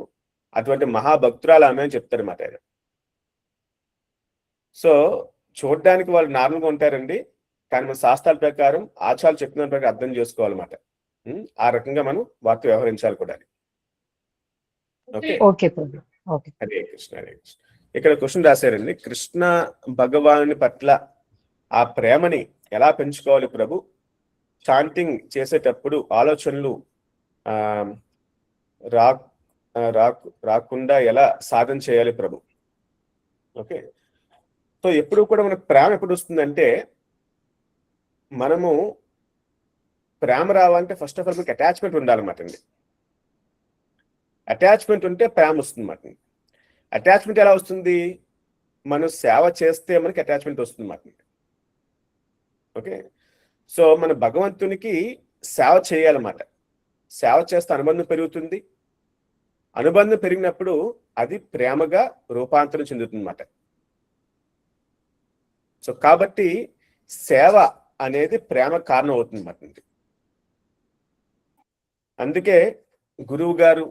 అటువంటి మహాభక్తురాలు ఆమె అని చెప్తారు మాట ఆయన. సో చూడడానికి వాళ్ళు నార్మల్గా ఉంటారండి, కానీ మన శాస్త్రాల ప్రకారం ఆచారాలు చెప్పిన ప్రకారం అర్థం చేసుకోవాలన్నమాట. ఆ రకంగా మనం వారితో వ్యవహరించాలి కూడా. ఓకే, ఓకే ప్రభు. ఓకే. హరే కృష్ణ, హరే కృష్ణ. ఇక్కడ క్వశ్చన్ రాశారండి, కృష్ణ భగవానుని పట్ల ఆ ప్రేమని ఎలా పెంచుకోవాలి ప్రభు? చాంటింగ్ చేసేటప్పుడు ఆలోచనలు రాకుండా ఎలా సాధన చేయాలి ప్రభు? ఓకే, సో ఎప్పుడు కూడా మనకు ప్రేమ ఎప్పుడు వస్తుందంటే, మనము ప్రేమ రావాలంటే ఫస్ట్ ఆఫ్ ఆల్ మనకి అటాచ్మెంట్ ఉండాలన్నమాట అండి. అటాచ్మెంట్ ఉంటే ప్రేమ వస్తుంది అన్నమాట. అటాచ్మెంట్ ఎలా వస్తుంది? మనం సేవ చేస్తే మనకి అటాచ్మెంట్ వస్తుంది అన్నమాట. ఓకే, సో మన భగవంతునికి సేవ చేయాలన్నమాట. సేవ చేస్తే అనుబంధం పెరుగుతుంది. అనుబంధం పెరిగినప్పుడు అది ప్రేమగా రూపాంతరం చెందుతుంది అన్నమాట. సో కాబట్టి సేవ అనేది ప్రేమ కారణం అవుతుంది అన్నమాట. అందుకే గురువు గారు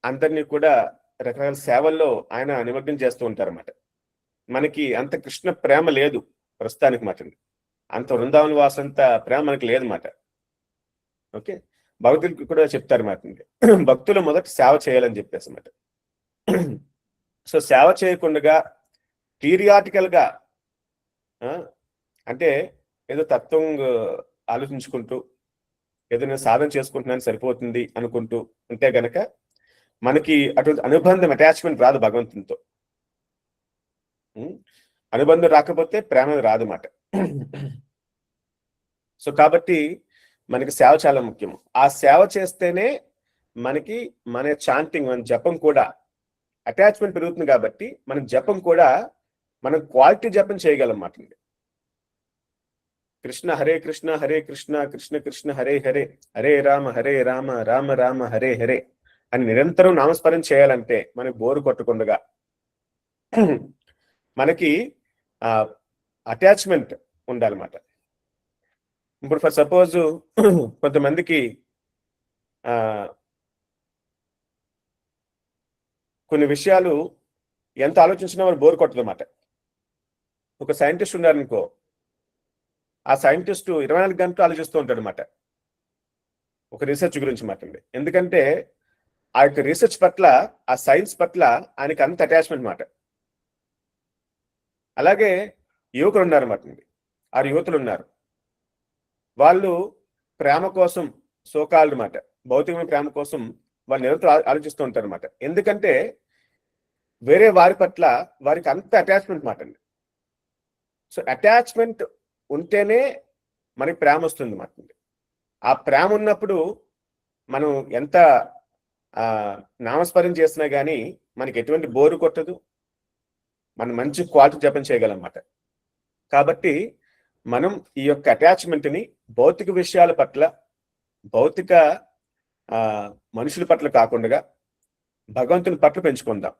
అందరినీ కూడా రకరకాల సేవల్లో ఆయన నిమగ్నం చేస్తూ ఉంటారన్నమాట. మనకి అంత కృష్ణ ప్రేమ లేదు ప్రస్తుతానికి మాట. అంత వృందావన వాసంత ప్రేమ మనకి లేదన్నమాట. ఓకే, భక్తులకు కూడా చెప్తారు మాట, భక్తులు మొదట సేవ చేయాలని చెప్పేసి అన్నమాట. సో సేవ చేయకుండా పీరియాటికల్ గా అంటే ఏదో తత్వం ఆలోచించుకుంటూ ఏదో నేను సాధన చేసుకుంటున్నాను సరిపోతుంది అనుకుంటూ ఉంటే గనక మనకి అటువంటి అనుబంధం, అటాచ్మెంట్ రాదు భగవంతునితో. అనుబంధం రాకపోతే ప్రేమ రాదు మాట. సో కాబట్టి మనకి సేవ చాలా ముఖ్యం. ఆ సేవ చేస్తేనే మనకి మన చాంటింగ్, మన జపం కూడా అటాచ్మెంట్ పెరుగుతుంది. కాబట్టి మన జపం కూడా మనం క్వాలిటీ జపం చేయగలం మాట. కృష్ణ హరే కృష్ణ హరే కృష్ణ కృష్ణ కృష్ణ హరే హరే, హరే రామ రామ రామ హరే హరే అని నిరంతరం నామస్మరణ చేయాలంటే మనకి బోరు కొట్టకుండా మనకి అటాచ్మెంట్ ఉండాలన్నమాట. ఇప్పుడు ఫర్ సపోజ్ కొంతమందికి కొన్ని విషయాలు ఎంత ఆలోచించినా వాళ్ళు బోరు కొట్టదు అన్నమాట. ఒక సైంటిస్ట్ ఉన్నారనుకో, ఆ సైంటిస్ట్ 24 గంటలు ఆలోచిస్తూ ఉంటాడు అన్నమాట ఒక రీసెర్చ్ గురించి మాట్లాడి. ఎందుకంటే ఆ యొక్క రీసెర్చ్ పట్ల, ఆ సైన్స్ పట్ల ఆయనకి అంత అటాచ్మెంట్ మాట. అలాగే యువకులు ఉన్నారన్నమాట. ఆ యువతులు ఉన్నారు, వాళ్ళు ప్రేమ కోసం సోకాలు మాట, భౌతికమైన ప్రేమ కోసం వాళ్ళు నిరంతరం ఆలోచిస్తూ ఉంటారు అన్నమాట. ఎందుకంటే వేరే వారి పట్ల వారికి అంత అటాచ్మెంట్ మాట అండి. సో అటాచ్మెంట్ ఉంటేనే మనకి ప్రేమ వస్తుంది మాట. ఆ ప్రేమ ఉన్నప్పుడు మనం ఎంత నామస్మరణ చేసినా కానీ మనకి ఎటువంటి బోరు కొట్టదు, మనం మంచి క్వాలిటీ జపం చేయగలన్నమాట. కాబట్టి మనం ఈ యొక్క అటాచ్మెంట్ని భౌతిక విషయాల పట్ల, భౌతిక మనుషుల పట్ల కాకుండా భగవంతుని పట్ల పెంచుకుందాం.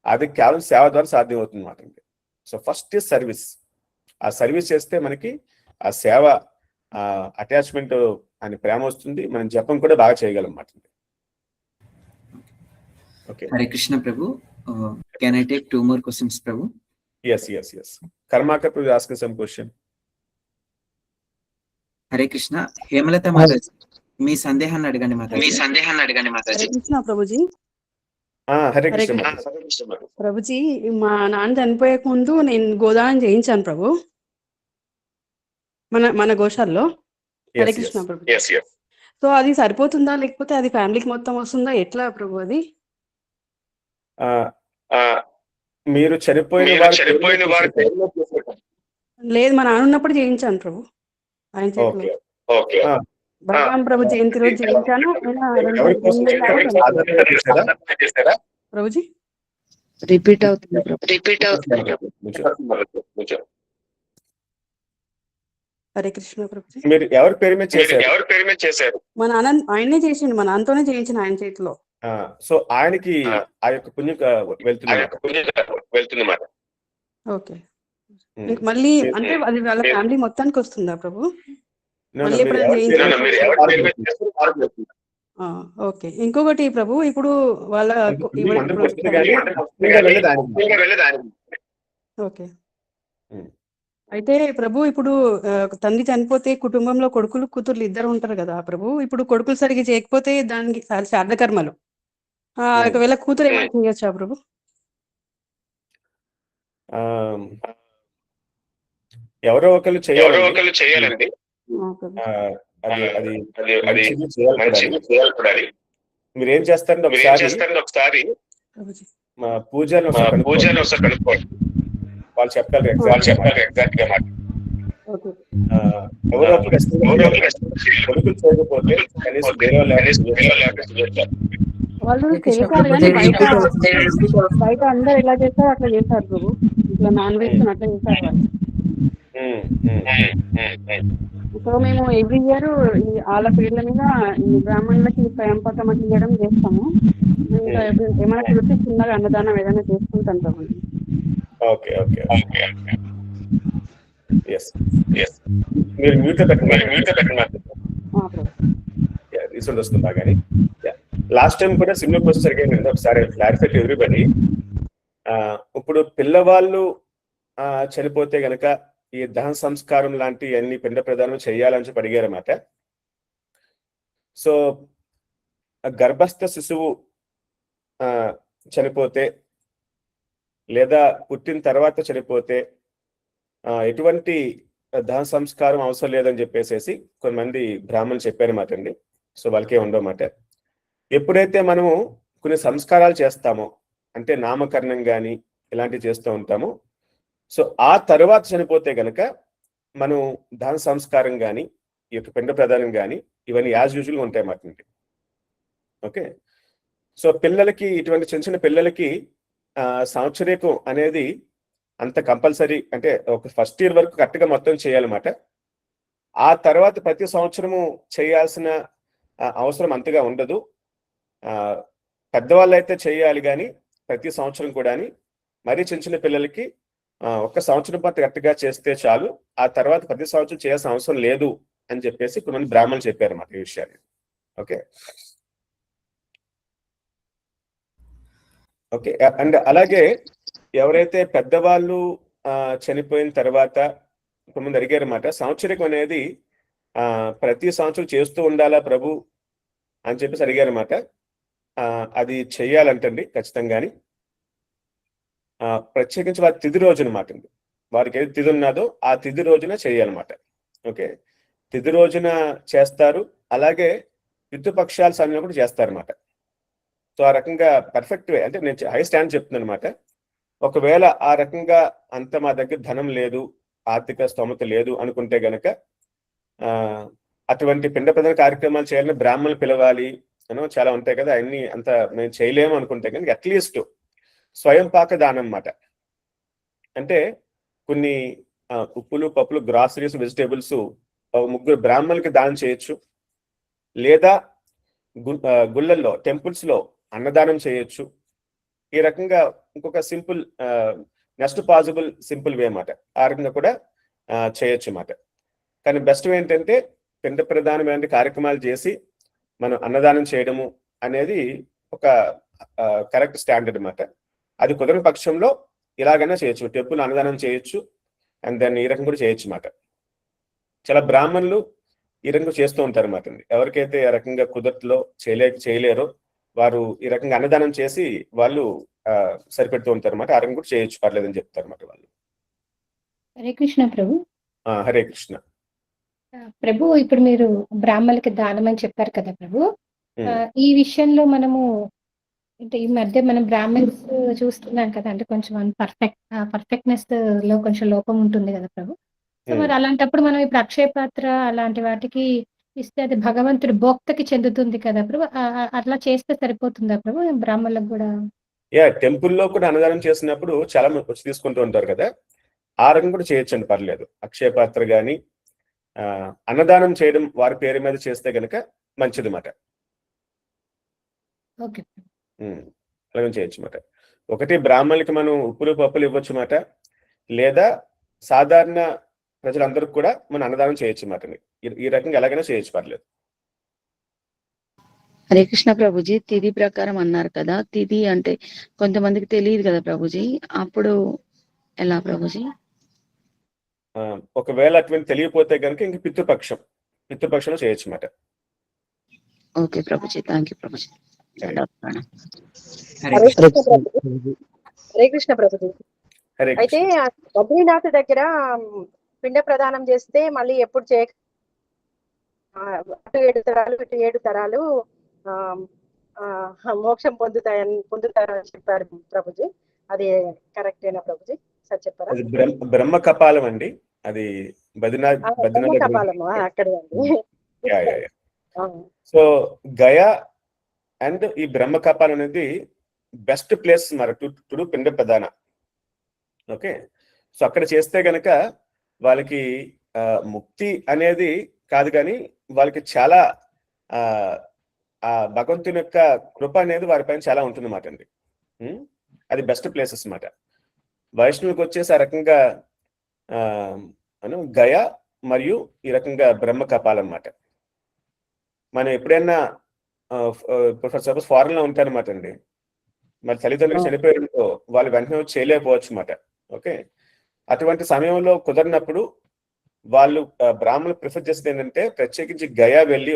అది కేవలం సేవ ద్వారా సాధ్యం అవుతుంది మాట. So first is service. ఆ సర్వీస్ చేస్తే మనకి ఆ సేవ అటాచ్మెంట్ అని ప్రేమ వస్తుంది, మనం జపం కూడా బాగా చేయగలం మాట. Okay, Hare Krishna Prabhu. Can I take 2 more questions Prabhu? yes. Karmakar Prabhu asking some question. Hare Krishna. Hemalatha Mataji, మీ సందేహాన్ని అడగండి మాతాజీ. హరే కృష్ణ ప్రభుజీ. హరే హరే కృష్ణ ప్రభుజీ, మా నాన్న చనిపోయే ముందు నేను గోదానం చేయించాను ప్రభు, మన గోశాల్లో. హరే కృష్ణ ప్రభు. సో అది సరిపోతుందా, లేకపోతే అది ఫ్యామిలీకి మొత్తం వస్తుందా, ఎట్లా ప్రభు అది? మీరు చనిపోయిన వారి లేదు, మా నాన్న ఉన్నప్పుడు చేయించాను ప్రభు, ఆయన చేతిలో. బలరాం ప్రభు జయంతి రోజు చేయించాను. ప్రభుజీ రిపీట్ అవుతుంది. హరే కృష్ణ ప్రభుజీ. మీరు ఎవరి పేరు మీద చేశారు? మా నాన్న ఆయనే చేసిండు, మా నాన్నతోనే చేయించిన ఆయన చేతిలో. సో ఆయనకి ఆ యొక్క పుణ్యం వెళ్తుంది. ఓకే, మళ్ళీ అంటే అది వాళ్ళ ఫ్యామిలీ మొత్తానికి వస్తుందా ప్రభు? మళ్ళీ ఓకే. ఇంకొకటి ప్రభు, ఇప్పుడు వాళ్ళ ఓకే ఉమ్. అయితే ప్రభు ఇప్పుడు తండ్రి చనిపోతే కుటుంబంలో కొడుకులు కూతుర్లు ఇద్దరు ఉంటారు కదా ప్రభు. ఇప్పుడు కొడుకులు సరిగ్గా చేయకపోతే దానికి శ్రాద్ధ కర్మలు ఒకవేళ కూతురు ఏమైనా చేయొచ్చా ప్రభు? ఆ, ఎవరో ఒకరు చేయాలండి. ఆ, అది మంచిది, చేయాలి. మీరు ఏం చేస్తారంటే ఒకసారి మా పూజను ఒకసారి కనుక్కోండి. వాళ్ళు చెప్పగలరు ఎగ్జాక్ట్ గా. ఎవరో ఒకరు కొడుకులు చేయకపోతే కనీసం వేరే వాళ్ళు చేశారు కానీ బయట అందరు ఎలా చేస్తారో అట్లా చేశారు ప్రభు. ఇట్లా నాన్ వెజ్ అట్లా చేశారు వాళ్ళు. సో మేము ఎవ్రీ ఇయర్ వాళ్ళ పీరియడ్ల మీద ఈ బ్రాహ్మణులకి స్వయం పథం అట్లా చేయడం చేస్తాము. ఇంకా ఏమైనా చూస్తే చిన్నగా అన్నదానం ఏదైనా చేసుకుంటాం ప్రభు. ఓకే. మీరు మ్యూట్ పెట్టండి. రీసౌండ్ వస్తుందా కానీ లాస్ట్ టైం కూడా సిమిలర్ క్వశ్చన్స్ అడిగాను. ఒకసారి క్లారిఫై టు ఎవ్రీబడి. ఇప్పుడు పిల్లవాళ్ళు చనిపోతే గనక ఈ దహన సంస్కారం లాంటి అన్ని పిండ ప్రదానం చేయాలని చెప్పి అడిగారన్నమాట. సో గర్భస్థ శిశువు చనిపోతే లేదా పుట్టిన తర్వాత చనిపోతే ఎటువంటి దహన సంస్కారం అవసరం లేదని చెప్పేసి కొంతమంది బ్రాహ్మణులు చెప్పారన్నమాట అండి. సో వాళ్ళకే ఉండవన్నమాట. ఎప్పుడైతే మనము కొన్ని సంస్కారాలు చేస్తామో, అంటే నామకరణం కానీ ఇలాంటివి చేస్తూ ఉంటామో, సో ఆ తర్వాత చనిపోతే గనక మనం దహన సంస్కారం కానీ ఈ యొక్క పిండ ప్రదానం కానీ ఇవన్నీ యాజ్ యూజువల్గా ఉంటాయి అన్నమాట. ఓకే. సో పిల్లలకి, ఇటువంటి చిన్న చిన్న పిల్లలకి సంవత్సరీకం అనేది అంత కంపల్సరీ, అంటే ఒక ఫస్ట్ ఇయర్ వరకు కరెక్ట్గా మొత్తం చేయాలన్నమాట. ఆ తర్వాత ప్రతి సంవత్సరము చేయాల్సిన అవసరం అంతగా ఉండదు. పెద్దవాళ్ళు అయితే చేయాలి కానీ ప్రతి సంవత్సరం కూడా. మరీ చిన్న చిన్న పిల్లలకి ఒక్క సంవత్సరం పాటు కరెక్ట్గా చేస్తే చాలు, ఆ తర్వాత ప్రతి సంవత్సరం చేయాల్సిన అవసరం లేదు అని చెప్పేసి కొంతమంది బ్రాహ్మణులు చెప్పారు అన్నమాట ఈ విషయాన్ని. ఓకే. అండ్ అలాగే ఎవరైతే పెద్దవాళ్ళు చనిపోయిన తర్వాత కొంతమంది అడిగారు అన్నమాట, సంవత్సరికం అనేది ప్రతి సంవత్సరం చేస్తూ ఉండాలా ప్రభు అని చెప్పేసి అడిగారు అన్నమాట. అది చెయ్యాలంటండి ఖచ్చితంగాని. ప్రత్యేకించి వారి తిథి రోజు అనమాట అండి. వారికి ఏది తిథి ఉన్నదో ఆ తిథి రోజున చేయాలన్నమాట. ఓకే. తిథి రోజున చేస్తారు. అలాగే పితృపక్షాల సమయంలో కూడా చేస్తారన్నమాట. సో ఆ రకంగా పర్ఫెక్ట్ వే, అంటే నేను హై స్టాండ్ చెప్తున్నాను అనమాట. ఒకవేళ ఆ రకంగా అంత మా దగ్గర ధనం లేదు, ఆర్థిక స్తోమత లేదు అనుకుంటే గనక అటువంటి పిండ ప్రదాన కార్యక్రమాలు చేయాలని బ్రాహ్మణులు పిలవాలి చాలా ఉంటాయి కదా, అన్ని అంత మేము చేయలేము అనుకుంటే కనుక అట్లీస్ట్ స్వయం పాక దానం అన్నమాట. అంటే కొన్ని ఉప్పులు, పప్పులు, గ్రాసరీస్, వెజిటేబుల్స్ ముగ్గురు బ్రాహ్మణులకి దానం చేయొచ్చు. లేదా గుళ్ళల్లో, టెంపుల్స్ లో అన్నదానం చేయొచ్చు. ఈ రకంగా ఇంకొక simple next possible simple way అన్నమాట. ఆ రకంగా కూడా చేయొచ్చు అన్నమాట. కానీ బెస్ట్ ఏంటంటే పిండ ప్రధానమైన కార్యక్రమాలు చేసి మనం అన్నదానం చేయడము అనేది ఒక కరెక్ట్ స్టాండర్డ్ అన్నమాట. అది కుదరని పక్షంలో ఇలాగైనా చేయొచ్చు, టెంపుల్ అన్నదానం చేయొచ్చు, అండ్ దాన్ని ఈ రకం కూడా చేయొచ్చు అన్నమాట. చాలా బ్రాహ్మణులు ఈ రకంగా చేస్తూ ఉంటారు అన్నమాట. ఎవరికైతే ఆ రకంగా కుదరలో చేయలేరో వారు ఈ రకంగా అన్నదానం చేసి వాళ్ళు సరిపెడుతూ ఉంటారు అన్నమాట. ఆ రకంగా కూడా చేయొచ్చు, పర్లేదని చెప్తారు అన్నమాట వాళ్ళు. హరే కృష్ణ ప్రభు. హరే కృష్ణ ప్రభు. ఇప్పుడు మీరు బ్రాహ్మణులకి దానం అని చెప్పారు కదా ప్రభు. ఈ విషయంలో మనము అంటే ఈ మధ్య మనం బ్రాహ్మణ్స్ చూస్తున్నాం కదా, అంటే కొంచెం పర్ఫెక్ట్నెస్ లో కొంచెం లోపం ఉంటుంది కదా ప్రభు. సో మరి అలాంటప్పుడు మనం ఇప్పుడు అక్షయ పాత్ర అలాంటి వాటికి ఇస్తే అది భగవంతుడి భోక్తకి చెందుతుంది కదా ప్రభు. అట్లా చేస్తే సరిపోతుందా ప్రభు బ్రాహ్మణులకు కూడా? టెంపుల్లో కూడా అన్నదానం చేసినప్పుడు చాలా మంది వచ్చి తీసుకుంటూ ఉంటారు కదా, ఆ రకం కూడా చేయొచ్చండి, పర్లేదు. అక్షయ పాత్ర కానీ అన్నదానం చేయడం వారి పేరు మీద చేస్తే గనక మంచిది మాట. అలాగే చేయొచ్చు మాట. ఒకటి బ్రాహ్మణులకి మనం ఉప్పులు, పప్పులు ఇవ్వచ్చు మాట, లేదా సాధారణ ప్రజలందరికీ కూడా మనం అన్నదానం చేయొచ్చు మాట. ఈ రకంగా ఎలాగైనా చేయొచ్చు, పర్లేదు. హరే కృష్ణ ప్రభుజీ. తిథి ప్రకారం అన్నారు కదా, తిథి అంటే కొంతమందికి తెలియదు కదా ప్రభుజీ, అప్పుడు ఎలా ప్రభుజీ? ఒకవేళ అటువంటి తెలియపోతే కనుక ఇంక పితృపక్షంలో చేయొచ్చు అన్నమాట. Okay Prabhuji, thank you Prabhuji. Hare Krishna. Hare Krishna Prabhuji. Hare అయితే బద్రీనాథ్ దగ్గర పిండ ప్రదానం చేస్తే మళ్ళీ ఎప్పుడు చేయక అటు 7 తరాలు ఇటు 7 తరాలు మోక్షం పొందుతారని చెప్పారు ప్రభుజీ. అది కరెక్టేనా ప్రభుజీ? సార్ చెప్పారా? బ్రహ్మ కపాలం అండి, అది బద్రీనాథ్ కపాలము అక్కడే అండి. సో గయా అండ్ ఈ బ్రహ్మ కపాలం అనేది బెస్ట్ ప్లేస్ మరి టు పిండ ప్రదాన. ఓకే, సో అక్కడ చేస్తే గనక వాళ్ళకి ముక్తి అనేది కాదు కానీ వాళ్ళకి చాలా ఆ భగవంతుని యొక్క కృప అనేది వారిపైన చాలా ఉంటుంది అన్నమాట అండి. అది బెస్ట్ ప్లేసెస్ అన్నమాట. వైష్ణవుకి వచ్చేసి ఆ రకంగా గయా మరియు ఈ రకంగా బ్రహ్మ కపాలం అన్నమాట. మనం ఎప్పుడైనా సపోజ్ ఫారెన్ లో ఉంటారన్నమాట అండి, మరి తల్లిదండ్రులు చనిపోయారు, వాళ్ళు వెంటనే చేయలేకపోవచ్చు అన్నమాట. ఓకే, అటువంటి సమయంలో కుదరినప్పుడు వాళ్ళు బ్రాహ్మణులు ప్రిఫర్ చేసేది ఏంటంటే ప్రత్యేకించి గయా వెళ్ళి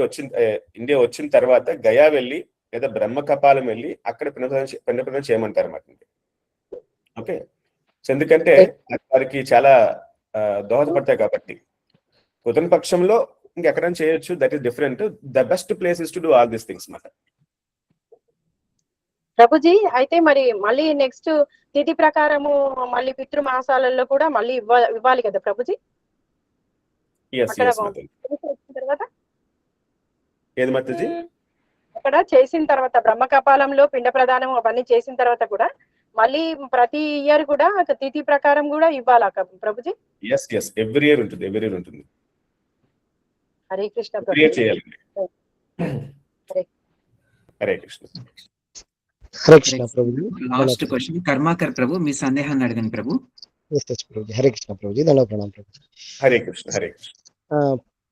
ఇండియా వచ్చిన తర్వాత గయా వెళ్ళి లేదా బ్రహ్మ కపాలం వెళ్ళి అక్కడ పిండప్రదానం చేయమంటారు అన్నమాట. ఓకే, ఎందుకంటే వారికి చాలా దోహదపడతాయి కాబట్టి. కుదరని పక్షంలో ఇంకెక్కడైనా చేయొచ్చు, that is different. The best place is to do all these things అన్నమాట. ప్రభుజీ అయితే మరి మళ్ళీ నెక్స్ట్ తిథి ప్రకారము మళ్ళీ పితృమాసాలలో కూడా మళ్ళీ ఇవ్వాలి కదా ప్రభుజీ? తర్వాత ఏది మాతాజీ? అక్కడ చేసిన తర్వాత బ్రహ్మ కపాలంలో పిండ ప్రదానం అవన్నీ చేసిన తర్వాత కూడా మళ్ళీ ప్రతి ఇయర్ కూడా తిథి ప్రకారం కూడా ఇవ్వాలా ప్రభుజీ? ఎవ్రీ ఇయర్ ఉంటుంది. హరే కృష్ణ చేయాలండి. హరే కృష్ణ. హరే కృష్ణ ప్రభు. లాస్ట్ క్వశ్చన్ కర్మాకర్ ప్రభు, మీ సందేహాన్ని అడగండి ప్రభు. హరే కృష్ణ ప్రభుజీ, దండ ప్రణామం ప్రభు. హరే కృష్ణ. హరే కృష్ణ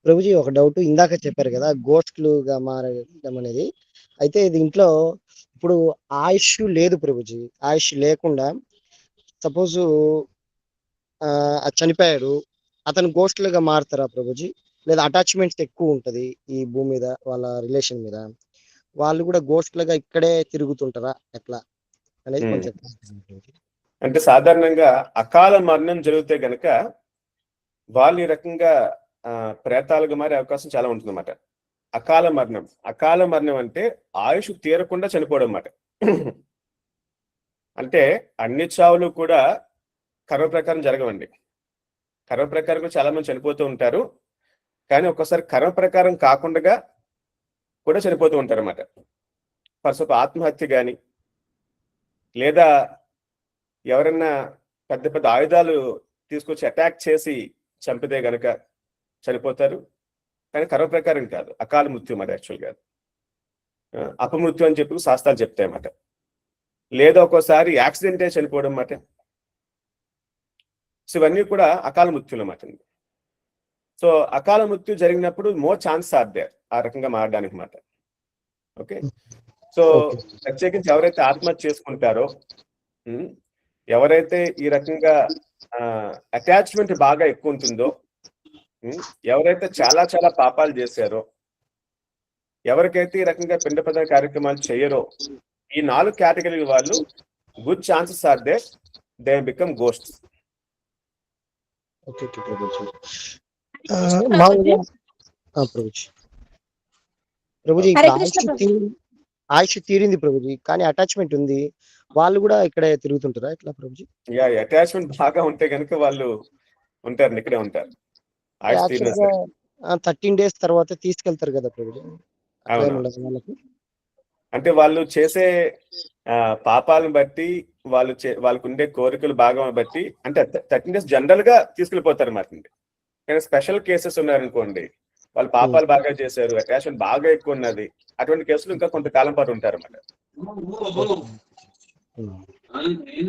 ప్రభుజీ, ఒక డౌట్ ఇందాక చెప్పారు కదా గోస్ట్లుగా మారడం అనేది. అయితే దీంట్లో ఇప్పుడు ఆయుష్ లేదు ప్రభుజీ, ఆయుష్ లేకుండా సపోజ్ చనిపోయారు, అతను గోస్ట్లుగా మారుతారా ప్రభుజీ? లేదా అటాచ్మెంట్స్ ఎక్కువ ఉంటది ఈ భూమి మీద వాళ్ళ రిలేషన్ మీద, వాళ్ళు కూడా గోస్ట్లుగా ఇక్కడే తిరుగుతుంటారా ఎట్లా అనేది కొంచెం. అంటే సాధారణంగా అకాల మరణం జరిగితే గనక వాళ్ళు ఈ రకంగా ప్రేతాలుగా మారే అవకాశం చాలా ఉంటుంది అన్నమాట. అకాల మరణం అంటే ఆయుష్ తీరకుండా చనిపోవడం అన్నమాట. అంటే అన్ని చావులు కూడా కర్మ ప్రకారం జరగవండి. కర్మ ప్రకారం కూడా చాలా మంది చనిపోతూ ఉంటారు, కానీ ఒక్కోసారి కర్మ ప్రకారం కాకుండా కూడా చనిపోతూ ఉంటారు అన్నమాట. ఫస్ట్ ఆత్మహత్య కానీ, లేదా ఎవరన్నా పెద్ద పెద్ద ఆయుధాలు తీసుకొచ్చి అటాక్ చేసి చంపితే గనక చనిపోతారు, కానీ కర్మ ప్రకారం కాదు, అకాల మృత్యు మరి యాక్చువల్ కాదు, అపమృత్యు అని చెప్పి శాస్త్రాలు చెప్తాయి అన్నమాట. లేదా ఒక్కోసారి యాక్సిడెంటే చనిపోవడం అన్నమాట. సో ఇవన్నీ కూడా అకాల మృత్యులు అన్నమాట. సో అకాల మృత్యు జరిగినప్పుడు మోర్ ఛాన్స్ ఆర్ దేర్ ఆ రకంగా మారడానికి అన్నమాట. ఓకే, సో ప్రత్యేకించి ఎవరైతే ఆత్మహత్య చేసుకుంటారో, ఎవరైతే ఈ రకంగా అటాచ్మెంట్ బాగా ఎక్కువ ఉంటుందో, ఎవరైతే చాలా చాలా పాపాలు చేశారో, ఎవరికైతే ఈ రకంగా పిండ ప్రదాన కార్యక్రమాలు చేయరో, ఈ 4 కేటగిరీ వాళ్ళు good chances are there they become ghosts. ప్రభుజీ ఆయుష్ తీరింది ప్రభుజీ, కానీ అటాచ్మెంట్ ఉంది, వాళ్ళు కూడా ఇక్కడే తిరుగుతుంటారా ఎట్లా ప్రభుజీ? అటాచ్మెంట్ బాగా ఉంటే కనుక వాళ్ళు ఉంటారు, ఇక్కడే ఉంటారు. 13 days తర్వాత తీసుకెళ్తారు కదా ప్రభుజీ? అంటే వాళ్ళు చేసే పాపాలను బట్టి, వాళ్ళకు ఉండే కోరికలు భాగం బట్టి, అంటే 13 days జనరల్ గా తీసుకెళ్ళిపోతారు అన్నమాట. కానీ స్పెషల్ కేసెస్ ఉన్నారనుకోండి, వాళ్ళు పాపాలు బాగా చేశారు, అటాచ్మెంట్ బాగా ఎక్కువ ఉన్నది, అటువంటి కేసులు ఇంకా కొంతకాలం పాటు ఉంటారు అన్నమాట.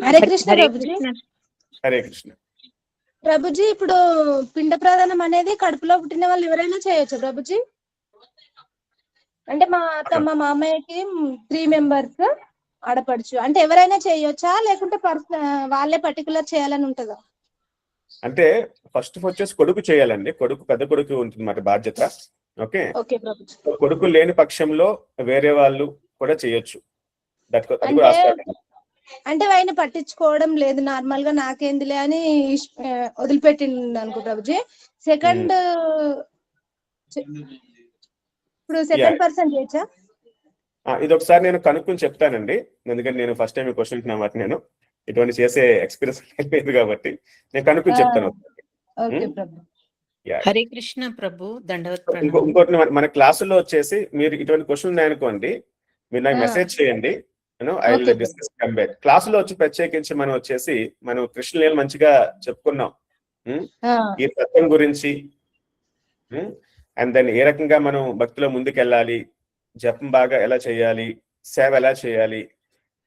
హరే కృష్ణ ప్రభుజీ. హరే కృష్ణ ప్రభుజీ, ఇప్పుడు పిండ ప్రదానం అనేది కడుపులో పుట్టిన వాళ్ళు ఎవరైనా చేయొచ్చు ప్రభుజీ? అంటే మా అత్తమ్మ మామయ్యకి 3 members ఆడపడుచు, అంటే ఎవరైనా చేయొచ్చా లేకుంటే వాళ్ళే పర్టికులర్ చేయాలని ఉంటుందా? అంటే ఫస్ట్ వచ్చేసి కొడుకు చేయాలండి. కొడుకు పెద్ద కొడుకు ఉంటుంది మాట బాధ్యత. Okay, okay Prabhuji. కొడుకు లేని పక్షంలో వేరే వాళ్ళు కూడా చేయొచ్చు. అది కూడా అంటే రాస్తాడు. అంటే ఆయన పట్టించుకోవడం లేదు, నార్మల్ గా నాకేందిలే అని వదిలిపెట్టిండు అనుకో ప్రభుజీ. సెకండ్ ఇప్పుడు సెకండ్ పర్సన్ చేయొచ్చా? ఇది ఒకసారి నేను కనుక్కొని చెప్తానండి, ఎందుకంటే నేను ఫస్ట్ టైం క్వశ్చన్ కాబట్టి నేను ఇటువంటి చేసే ఎక్స్పీరియన్స్ లేదు కాబట్టి నేను కనుక్కొని చెప్తాను. ఓకే ప్రభు. హరే కృష్ణ ప్రభు, దండవత్ ఇంకోటి మన క్లాసులో వచ్చేసి మీరు ఇటువంటి క్వశ్చన్ ఉన్నాయనుకోండి, మీరు నాకు మెసేజ్ చేయండి, ఐ విల్ డిస్కస్ కంబేర్. క్లాసులో వచ్చి ప్రత్యేకించి మనం వచ్చేసి మనం కృష్ణలీల మంచిగా చెప్పుకున్నాం, ఈ తత్వం గురించి, అండ్ దాన్ని ఏ రకంగా మనం భక్తిలో ముందుకెళ్ళాలి, జపం బాగా ఎలా చేయాలి, సేవ ఎలా చేయాలి,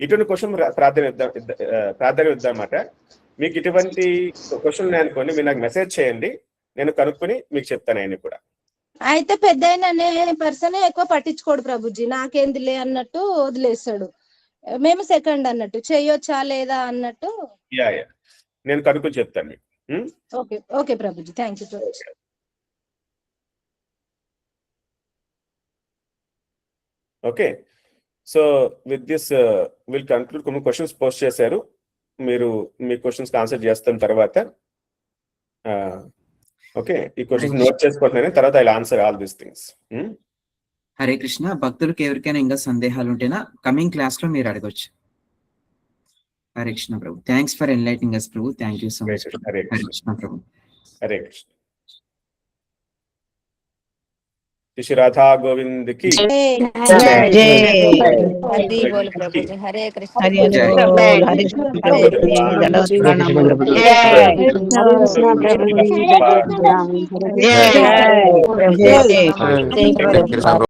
ఇటువంటి క్వశ్చన్ ప్రాధాన్యం ఇద్దామన్నమాట. మీకు ఇటువంటి క్వశ్చన్ ఉన్నాయనుకోండి, మీరు నాకు మెసేజ్ చేయండి, నేను కనుక్కొని మీకు చెప్తాను ఆయన కూడా. అయితే పెద్ద అనే పర్సన్ ఎక్కువ పట్టించుకోడు ప్రభుజీ, నాకేందిలే అన్నట్టు వదిలేస్తాడు. మేము సెకండ్ అన్నట్టు చేయొచ్చా లేదా అన్నట్టు. నేను కనుక్కొని చెప్తాను మీకు. Okay okay Prabhuji, thank you. Okay, so with this will conclude. కొన్ని క్వశ్చన్స్ పోస్ట్ చేశారు, మీరు మీ క్వశ్చన్స్ ఆన్సర్ చేస్తాం తర్వాత. ఓకే, ఈ క్వశ్చన్స్ నోట్ చేసుకుంటున్నాను, తర్వాత I answer all these things. Hare Krishna. భక్తులకు ఎవరికైనా ఇంకా సందేహాలు ఉంటేనా కమింగ్ క్లాస్ లో మీరు అడగొచ్చు. Hare Krishna Prabhu. Thanks for enlightening us Prabhu. Thank you so much. Hare Krishna Prabhu. Hare Krishna. Sri Radha Govind కి హరే కృష్ణ. కృష్ణ